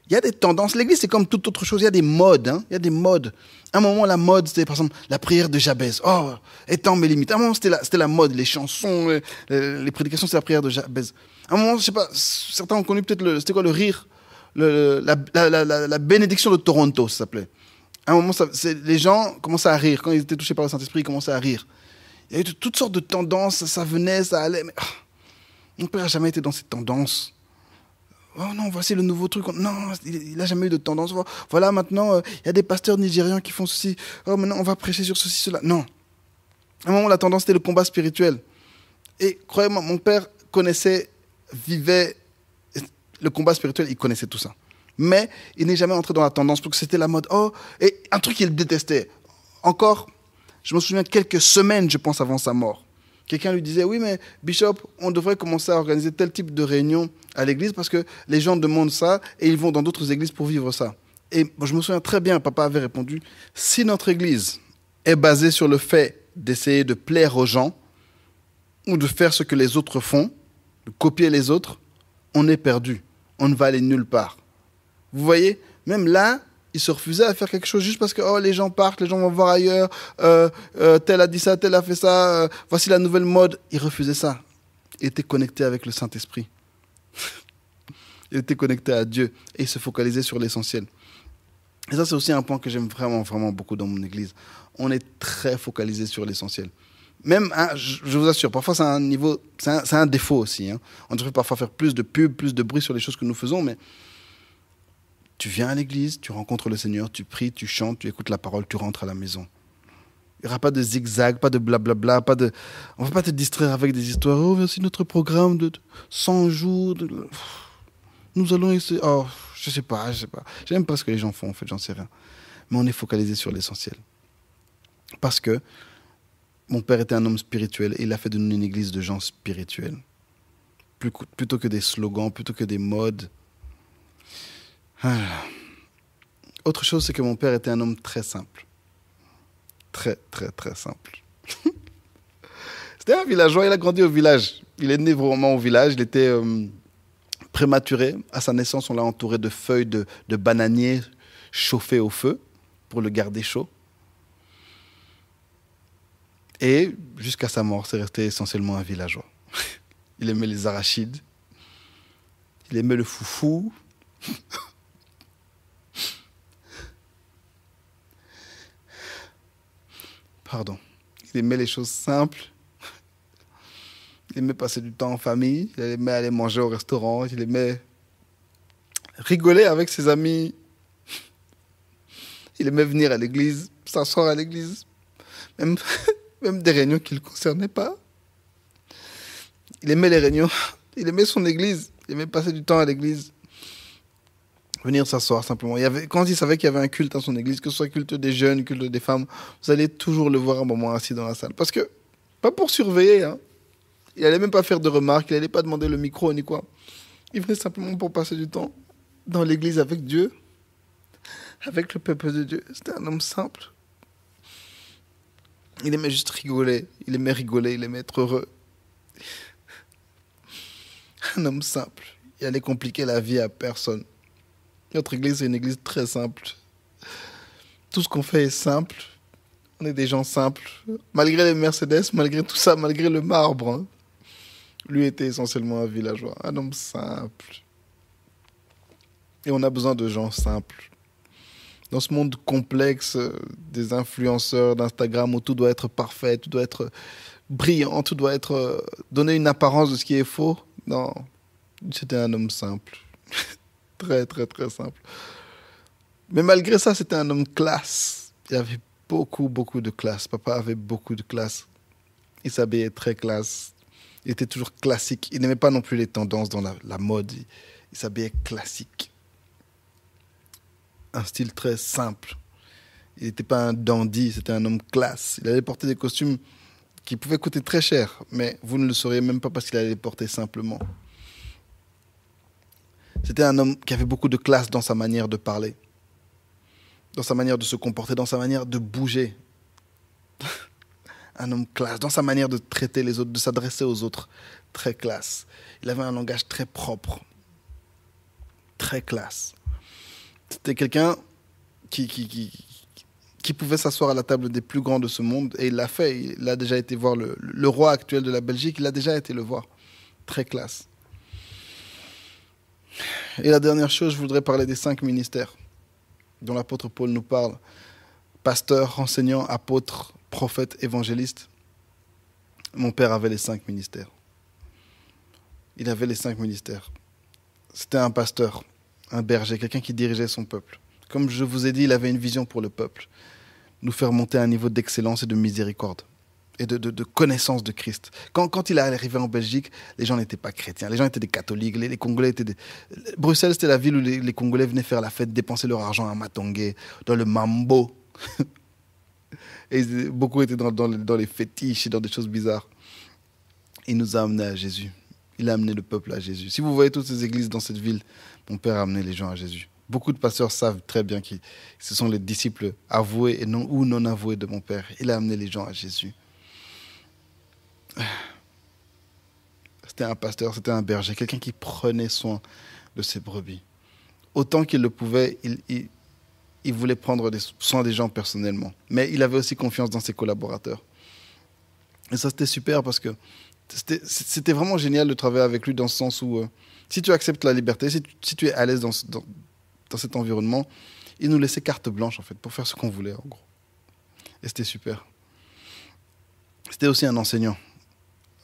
il y a des tendances. L'église, c'est comme toute autre chose. Il y a des modes. Hein. Il y a des modes. À un moment, la mode, c'était par exemple la prière de Jabez. Oh, étends mes limites. À un moment, c'était la mode. Les chansons, les prédications, c'est la prière de Jabez. À un moment, je sais pas, certains ont connu peut-être c'était quoi le rire, la bénédiction de Toronto, ça s'appelait. À un moment, les gens commençaient à rire. Quand ils étaient touchés par le Saint-Esprit, ils commençaient à rire. Il y a eu toutes sortes de tendances, ça venait, ça allait. Mais mon père n'a jamais été dans ces tendances. Oh non, voici le nouveau truc. Non, il n'a jamais eu de tendance. Voilà, maintenant, il y a des pasteurs nigérians qui font ceci. Oh, maintenant, on va prêcher sur ceci, cela. Non. À un moment, la tendance, c'était le combat spirituel. Et croyez-moi, mon père vivait le combat spirituel, il connaissait tout ça. Mais il n'est jamais entré dans la tendance parce que c'était la mode. Oh, et un truc qu'il détestait. Encore... Je me souviens quelques semaines, je pense, avant sa mort. Quelqu'un lui disait, oui, mais Bishop, on devrait commencer à organiser tel type de réunion à l'église parce que les gens demandent ça et ils vont dans d'autres églises pour vivre ça. Et je me souviens très bien, papa avait répondu, si notre église est basée sur le fait d'essayer de plaire aux gens ou de faire ce que les autres font, de copier les autres, on est perdu. On ne va aller nulle part. Vous voyez, même là, il se refusait à faire quelque chose juste parce que les gens partent, les gens vont voir ailleurs, tel a dit ça, tel a fait ça, voici la nouvelle mode. Il refusait ça. Il était connecté avec le Saint-Esprit. Il était connecté à Dieu et il se focalisait sur l'essentiel. Et ça, c'est aussi un point que j'aime vraiment, vraiment beaucoup dans mon église. On est très focalisé sur l'essentiel. Même, hein, je vous assure, parfois c'est un défaut aussi. Hein. On devrait parfois faire plus de pub, plus de bruit sur les choses que nous faisons, mais tu viens à l'église, tu rencontres le Seigneur, tu pries, tu chantes, tu écoutes la parole, tu rentres à la maison. Il n'y aura pas de zigzag, pas de blablabla, on ne va pas te distraire avec des histoires. Oh, voici notre programme de 100 jours. Nous allons essayer. Oh, je sais pas. J'aime pas ce que les gens font, en fait, j'en sais rien. Mais on est focalisé sur l'essentiel. Parce que mon père était un homme spirituel et il a fait de nous une église de gens spirituels. Plutôt que des slogans, plutôt que des modes. Autre chose, c'est que mon père était un homme très simple. Très, très, très simple. C'était un villageois, il a grandi au village. Il est né vraiment au village, il était prématuré. À sa naissance, on l'a entouré de feuilles de bananier chauffées au feu pour le garder chaud. Et jusqu'à sa mort, c'est resté essentiellement un villageois. il aimait les arachides, il aimait le foufou. Pardon. Il aimait les choses simples. Il aimait passer du temps en famille. Il aimait aller manger au restaurant. Il aimait rigoler avec ses amis. Il aimait venir à l'église, s'asseoir à l'église. Même, même des réunions qui ne le concernaient pas. Il aimait les réunions. Il aimait son église. Il aimait passer du temps à l'église. Venir s'asseoir simplement. Quand il savait qu'il y avait un culte à son église, que ce soit culte des jeunes, culte des femmes, vous allez toujours le voir un moment assis dans la salle. Parce que, pas pour surveiller, hein. Il n'allait même pas faire de remarques, il n'allait pas demander le micro ni quoi. Il venait simplement pour passer du temps dans l'église avec Dieu, avec le peuple de Dieu. C'était un homme simple. Il aimait juste rigoler, il aimait être heureux. Un homme simple. Il allait compliquer la vie à personne. Notre église, c'est une église très simple. Tout ce qu'on fait est simple. On est des gens simples. Malgré les Mercedes, malgré tout ça, malgré le marbre. Hein. Lui était essentiellement un villageois. Un homme simple. Et on a besoin de gens simples. Dans ce monde complexe des influenceurs d'Instagram où tout doit être parfait, tout doit être brillant, tout doit être donner une apparence de ce qui est faux. Non, c'était un homme simple. Très, très, très simple. Mais malgré ça, c'était un homme classe. Il avait beaucoup, beaucoup de classe. Papa avait beaucoup de classe. Il s'habillait très classe. Il était toujours classique. Il n'aimait pas non plus les tendances dans la mode. Il s'habillait classique. Un style très simple. Il n'était pas un dandy, c'était un homme classe. Il allait porter des costumes qui pouvaient coûter très cher, mais vous ne le sauriez même pas parce qu'il allait les porter simplement. C'était un homme qui avait beaucoup de classe dans sa manière de parler, dans sa manière de se comporter, dans sa manière de bouger. Un homme classe, dans sa manière de traiter les autres, de s'adresser aux autres. Très classe. Il avait un langage très propre. Très classe. C'était quelqu'un qui pouvait s'asseoir à la table des plus grands de ce monde, et il l'a fait. Il a déjà été voir le roi actuel de la Belgique, il a déjà été le voir. Très classe. Et la dernière chose, je voudrais parler des 5 ministères dont l'apôtre Paul nous parle. Pasteur, enseignant, apôtre, prophète, évangéliste. Mon père avait les 5 ministères. Il avait les 5 ministères. C'était un pasteur, un berger, quelqu'un qui dirigeait son peuple. Comme je vous ai dit, il avait une vision pour le peuple. Nous faire monter à un niveau d'excellence et de miséricorde. Et de connaissance de Christ. Quand il est arrivé en Belgique, les gens n'étaient pas chrétiens. Les gens étaient des catholiques. Les Congolais étaient des... Bruxelles, c'était la ville où les Congolais venaient faire la fête, dépenser leur argent à Matongé, dans le mambo. Et beaucoup étaient dans les fétiches et dans des choses bizarres. Il nous a amenés à Jésus. Il a amené le peuple à Jésus. Si vous voyez toutes ces églises dans cette ville, mon père a amené les gens à Jésus. Beaucoup de pasteurs savent très bien que ce sont les disciples avoués et non, ou non avoués de mon père. Il a amené les gens à Jésus. C'était un pasteur, c'était un berger, quelqu'un qui prenait soin de ses brebis. Autant qu'il le pouvait, il voulait prendre soin des gens personnellement. Mais il avait aussi confiance dans ses collaborateurs. Et ça, c'était super parce que c'était vraiment génial de travailler avec lui dans ce sens où, si tu acceptes la liberté, si tu es à l'aise dans cet environnement, il nous laissait carte blanche, en fait, pour faire ce qu'on voulait, en gros. Et c'était super. C'était aussi un enseignant.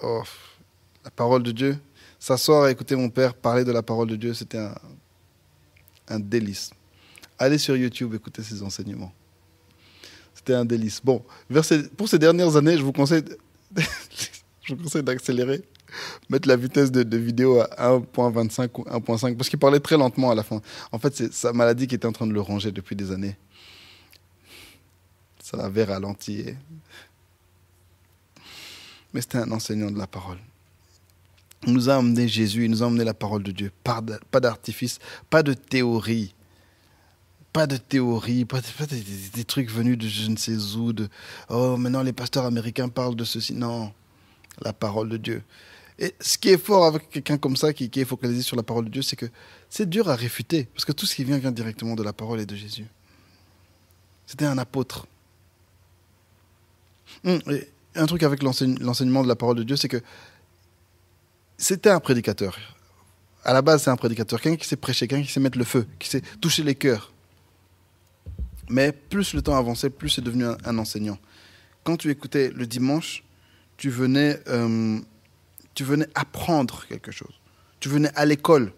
Oh, la parole de Dieu. S'asseoir et écouter mon père parler de la parole de Dieu, c'était un délice. Allez sur YouTube, écoutez ses enseignements. C'était un délice. Bon, pour ces dernières années, je vous conseille d'accélérer, mettre la vitesse de vidéo à 1.25 ou 1.5, parce qu'il parlait très lentement à la fin. En fait, c'est sa maladie qui était en train de le ronger depuis des années. Ça l'avait ralenti. Mais c'était un enseignant de la parole. Il nous a amené Jésus, il nous a amené la parole de Dieu. Pas d'artifice, pas de théorie. Pas de théorie, pas des trucs venus de je ne sais où, oh, maintenant les pasteurs américains parlent de ceci. Non, la parole de Dieu. Et ce qui est fort avec quelqu'un comme ça, qui est focalisé sur la parole de Dieu, c'est que c'est dur à réfuter, parce que tout ce qui vient directement de la parole et de Jésus. C'était un apôtre. Et un truc avec l'enseignement de la parole de Dieu, c'est que C'était un prédicateur. À la base, c'est un prédicateur. Quelqu'un qui sait prêcher, quelqu'un qui sait mettre le feu, qui sait toucher les cœurs. Mais plus le temps avançait, plus c'est devenu un enseignant. Quand tu écoutais le dimanche, tu venais apprendre quelque chose. Tu venais à l'école.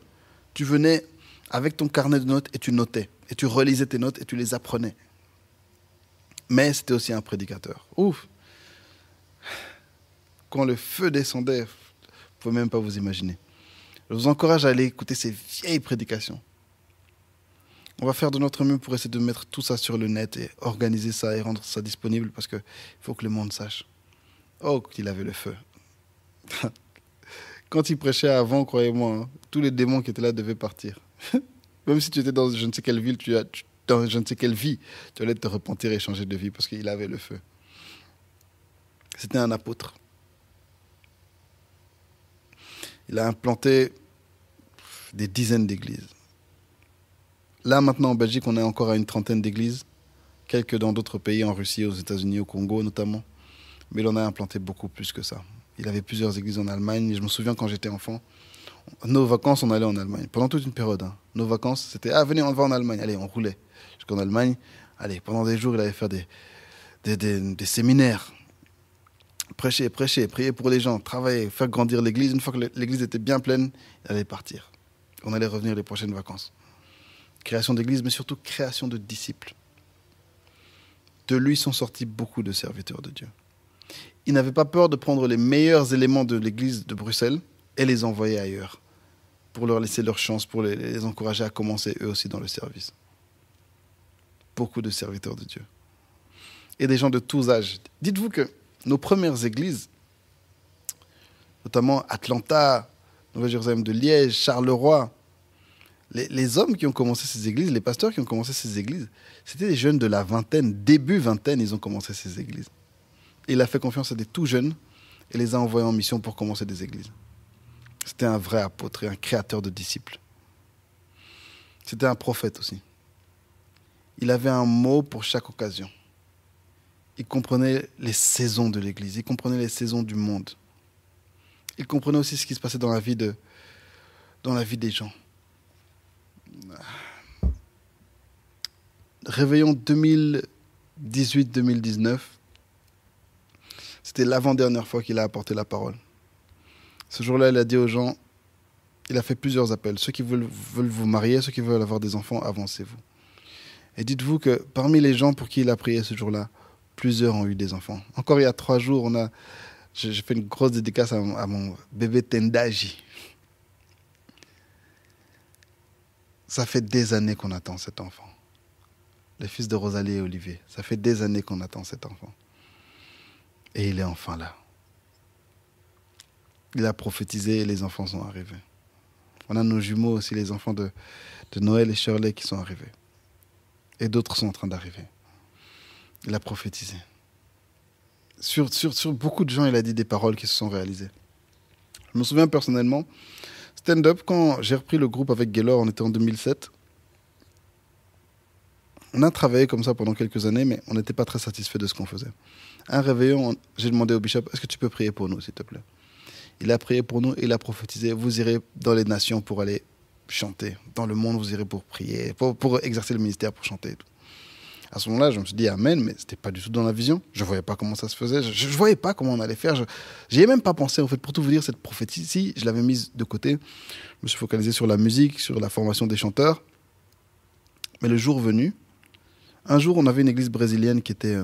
Tu venais avec ton carnet de notes et tu notais. Et tu relisais tes notes et tu les apprenais. Mais c'était aussi un prédicateur. Ouf! Quand le feu descendait, vous ne pouvez même pas vous imaginer. Je vous encourage à aller écouter ces vieilles prédications. On va faire de notre mieux pour essayer de mettre tout ça sur le net et organiser ça et rendre ça disponible parce qu'il faut que le monde sache. Oh, qu'il avait le feu. Quand il prêchait avant, croyez-moi, hein, tous les démons qui étaient là devaient partir. Même si tu étais dans je ne sais quelle ville, dans je ne sais quelle vie, tu allais te repentir et changer de vie parce qu'il avait le feu. C'était un apôtre. Il a implanté des dizaines d'églises. Là, maintenant, en Belgique, on est encore à une trentaine d'églises, quelques dans d'autres pays, en Russie, aux États-Unis, au Congo notamment. Mais il en a implanté beaucoup plus que ça. Il avait plusieurs églises en Allemagne. Et je me souviens quand j'étais enfant, nos vacances, on allait en Allemagne. Pendant toute une période. Hein. Nos vacances, c'était « Ah, venez, on va en Allemagne. » Allez, on roulait jusqu'en Allemagne. Allez, pendant des jours, il allait faire des séminaires. Prêcher, prier pour les gens, travailler, faire grandir l'église. Une fois que l'église était bien pleine, il allait partir. On allait revenir les prochaines vacances. Création d'église, mais surtout création de disciples. De lui sont sortis beaucoup de serviteurs de Dieu. Il n'avait pas peur de prendre les meilleurs éléments de l'église de Bruxelles et les envoyer ailleurs, pour leur laisser leur chance, pour les encourager à commencer eux aussi dans le service. Beaucoup de serviteurs de Dieu. Et des gens de tous âges. Dites-vous que nos premières églises, notamment Atlanta, Nouvelle-Jérusalem de Liège, Charleroi, les hommes qui ont commencé ces églises, les pasteurs qui ont commencé ces églises, c'était des jeunes de la vingtaine, début vingtaine, ils ont commencé ces églises. Et il a fait confiance à des tout jeunes et les a envoyés en mission pour commencer des églises. C'était un vrai apôtre et un créateur de disciples. C'était un prophète aussi. Il avait un mot pour chaque occasion. Il comprenait les saisons de l'église, il comprenait les saisons du monde. Il comprenait aussi ce qui se passait dans la vie des gens. Réveillon 2018-2019, c'était l'avant-dernière fois qu'il a apporté la parole. Ce jour-là, il a dit aux gens, il a fait plusieurs appels. Ceux qui veulent vous marier, ceux qui veulent avoir des enfants, avancez-vous. Et dites-vous que parmi les gens pour qui il a prié ce jour-là, plusieurs ont eu des enfants. Encore il y a 3 jours, j'ai fait une grosse dédicace à mon bébé Tendaji. Ça fait des années qu'on attend cet enfant. Le fils de Rosalie et Olivier. Ça fait des années qu'on attend cet enfant. Et il est enfin là. Il a prophétisé et les enfants sont arrivés. On a nos jumeaux aussi, les enfants de Noël et Shirley qui sont arrivés. Et d'autres sont en train d'arriver. Il a prophétisé. Sur beaucoup de gens, il a dit des paroles qui se sont réalisées. Je me souviens personnellement, stand-up, quand j'ai repris le groupe avec Gaylor, on était en 2007. On a travaillé comme ça pendant quelques années, mais on n'était pas très satisfait de ce qu'on faisait. Un réveillon, j'ai demandé au bishop, est-ce que tu peux prier pour nous, s'il te plaît? Il a prié pour nous et il a prophétisé, vous irez dans les nations pour aller chanter. Dans le monde, vous irez pour prier, pour exercer le ministère, pour chanter et tout. À ce moment-là, je me suis dit Amen, mais ce n'était pas du tout dans la vision. Je ne voyais pas comment ça se faisait. Je ne voyais pas comment on allait faire. J'y ai même pas pensé, en fait. Pour tout vous dire, cette prophétie, je l'avais mise de côté. Je me suis focalisé sur la musique, sur la formation des chanteurs. Mais le jour venu, un jour, on avait une église brésilienne qui était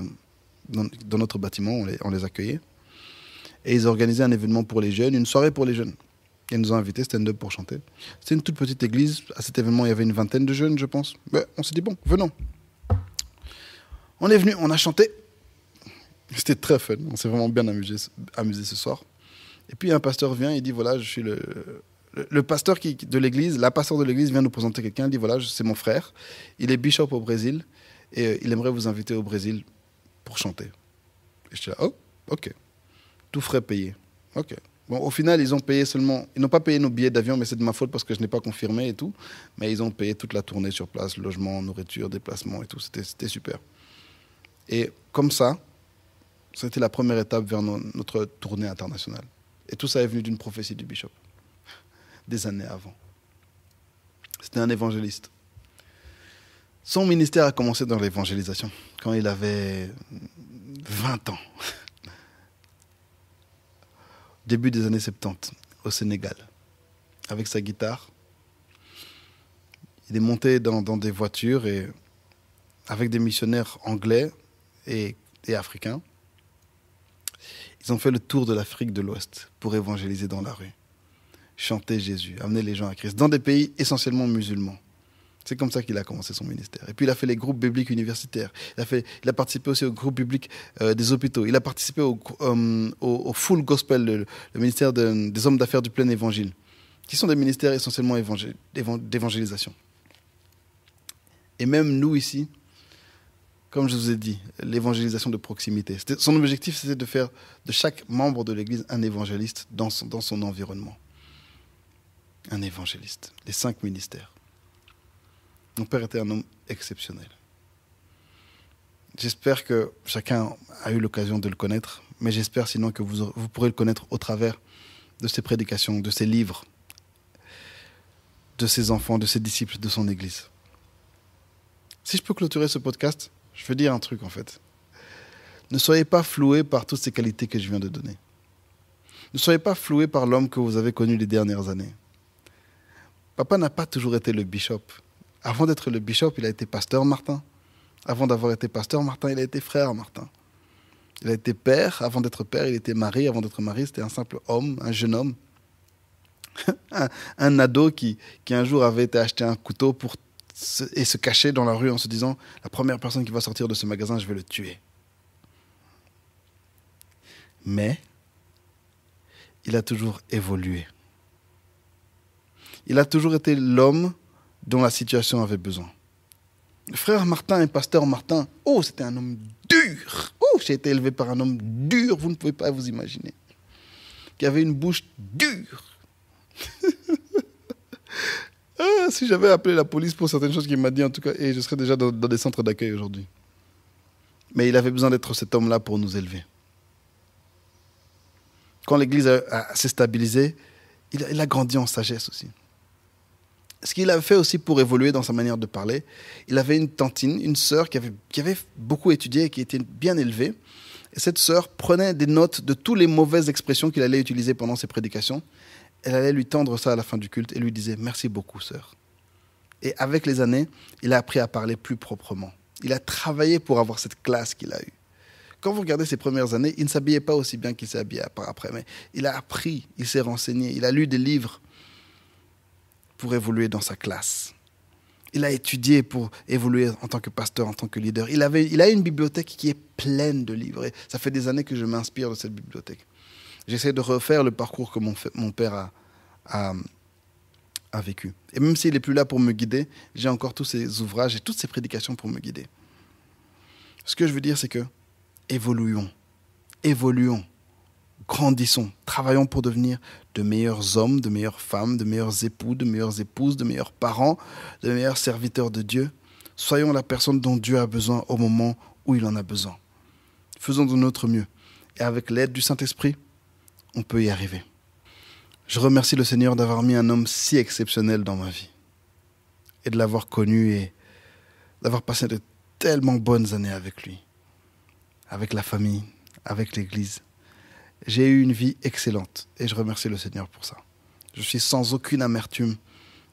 dans notre bâtiment. On les accueillait. Et ils organisaient un événement pour les jeunes, une soirée pour les jeunes. Ils nous ont invités stand-up pour chanter. C'était une toute petite église. À cet événement, il y avait une vingtaine de jeunes, je pense. Mais on s'est dit, bon, venons. On est venu, on a chanté. C'était très fun. On s'est vraiment bien amusé ce soir. Et puis un pasteur vient, il dit voilà, je suis le pasteur de l'église, la pasteur de l'église vient nous présenter quelqu'un. Il dit voilà, c'est mon frère. Il est bishop au Brésil et il aimerait vous inviter au Brésil pour chanter. Et je dis là, oh, ok. Tout frais payé. Ok. Bon, au final, ils n'ont pas payé nos billets d'avion, mais c'est de ma faute parce que je n'ai pas confirmé et tout. Mais ils ont payé toute la tournée sur place, logement, nourriture, déplacement et tout. C'était super. Et comme ça, c'était la première étape vers notre tournée internationale. Et tout ça est venu d'une prophétie du bishop. des années avant. C'était un évangéliste. Son ministère a commencé dans l'évangélisation, quand il avait 20 ans. Début des années 70, au Sénégal. Avec sa guitare, il est monté dans des voitures et avec des missionnaires anglais et africains. Ils ont fait le tour de l'Afrique de l'Ouest pour évangéliser dans la rue, chanter Jésus, amener les gens à Christ, dans des pays essentiellement musulmans. C'est comme ça qu'il a commencé son ministère. Et puis il a fait les groupes bibliques universitaires. Il a participé aussi au groupe biblique des hôpitaux. Il a participé au Full Gospel, le ministère des hommes d'affaires du plein évangile, qui sont des ministères essentiellement d'évangélisation. Et même nous ici, comme je vous ai dit, l'évangélisation de proximité. Son objectif, c'était de faire de chaque membre de l'Église un évangéliste dans son environnement. Un évangéliste. Les 5 ministères. Mon père était un homme exceptionnel. J'espère que chacun a eu l'occasion de le connaître, mais j'espère sinon que vous pourrez le connaître au travers de ses prédications, de ses livres, de ses enfants, de ses disciples, de son Église. Si je peux clôturer ce podcast, je veux dire un truc en fait. Ne soyez pas floués par toutes ces qualités que je viens de donner. Ne soyez pas floués par l'homme que vous avez connu les dernières années. Papa n'a pas toujours été le bishop. Avant d'être le bishop, il a été pasteur Martin. Avant d'avoir été pasteur Martin, il a été frère Martin. Il a été père. Avant d'être père, il était mari. Avant d'être mari, c'était un simple homme, un jeune homme. un ado qui un jour avait été acheter un couteau et se cacher dans la rue en se disant « La première personne qui va sortir de ce magasin, je vais le tuer. » Mais il a toujours évolué. Il a toujours été l'homme dont la situation avait besoin. Le frère Martin et pasteur Martin, oh, c'était un homme dur. Oh, j'ai été élevé par un homme dur, vous ne pouvez pas vous imaginer. Qui avait une bouche dure. Si j'avais appelé la police pour certaines choses qu'il m'a dit, en tout cas, et je serais déjà dans des centres d'accueil aujourd'hui. Mais il avait besoin d'être cet homme-là pour nous élever. Quand l'Église s'est stabilisée, il a grandi en sagesse aussi. Ce qu'il a fait aussi pour évoluer dans sa manière de parler, il avait une tantine, une sœur qui avait beaucoup étudié et qui était bien élevée. Et cette sœur prenait des notes de toutes les mauvaises expressions qu'il allait utiliser pendant ses prédications. Elle allait lui tendre ça à la fin du culte et lui disait « Merci beaucoup, sœur ». Et avec les années, il a appris à parler plus proprement. Il a travaillé pour avoir cette classe qu'il a eue. Quand vous regardez ses premières années, il ne s'habillait pas aussi bien qu'il s'est habillé après, mais il a appris, il s'est renseigné, il a lu des livres pour évoluer dans sa classe. Il a étudié pour évoluer en tant que pasteur, en tant que leader. Il a une bibliothèque qui est pleine de livres. Et ça fait des années que je m'inspire de cette bibliothèque. J'essaie de refaire le parcours que mon père a vécu. Et même s'il n'est plus là pour me guider, j'ai encore tous ces ouvrages et toutes ces prédications pour me guider. Ce que je veux dire, c'est que évoluons, grandissons, travaillons pour devenir de meilleurs hommes, de meilleures femmes, de meilleurs époux, de meilleures épouses, de meilleurs parents, de meilleurs serviteurs de Dieu. Soyons la personne dont Dieu a besoin au moment où il en a besoin. Faisons de notre mieux. Et avec l'aide du Saint-Esprit, on peut y arriver. Je remercie le Seigneur d'avoir mis un homme si exceptionnel dans ma vie et de l'avoir connu et d'avoir passé de tellement bonnes années avec lui, avec la famille, avec l'Église. J'ai eu une vie excellente et je remercie le Seigneur pour ça. Je suis sans aucune amertume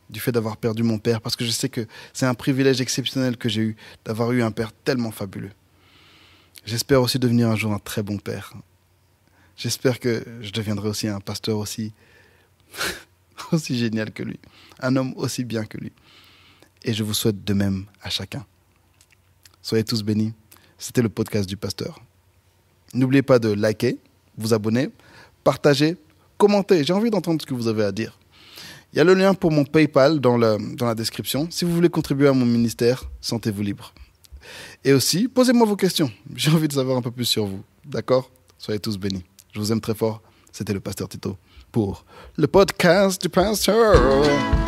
du fait d'avoir perdu mon père parce que je sais que c'est un privilège exceptionnel que j'ai eu d'avoir eu un père tellement fabuleux. J'espère aussi devenir un jour un très bon père. J'espère que je deviendrai aussi un pasteur aussi génial que lui, un homme aussi bien que lui. Et je vous souhaite de même à chacun. Soyez tous bénis. C'était le podcast du pasteur. N'oubliez pas de liker, vous abonner, partager, commenter. J'ai envie d'entendre ce que vous avez à dire. Il y a le lien pour mon PayPal dans la description. Si vous voulez contribuer à mon ministère, sentez-vous libre. Et aussi, posez-moi vos questions. J'ai envie de savoir un peu plus sur vous. D'accord ? Soyez tous bénis. Je vous aime très fort. C'était le pasteur Tito pour le podcast du pasteur.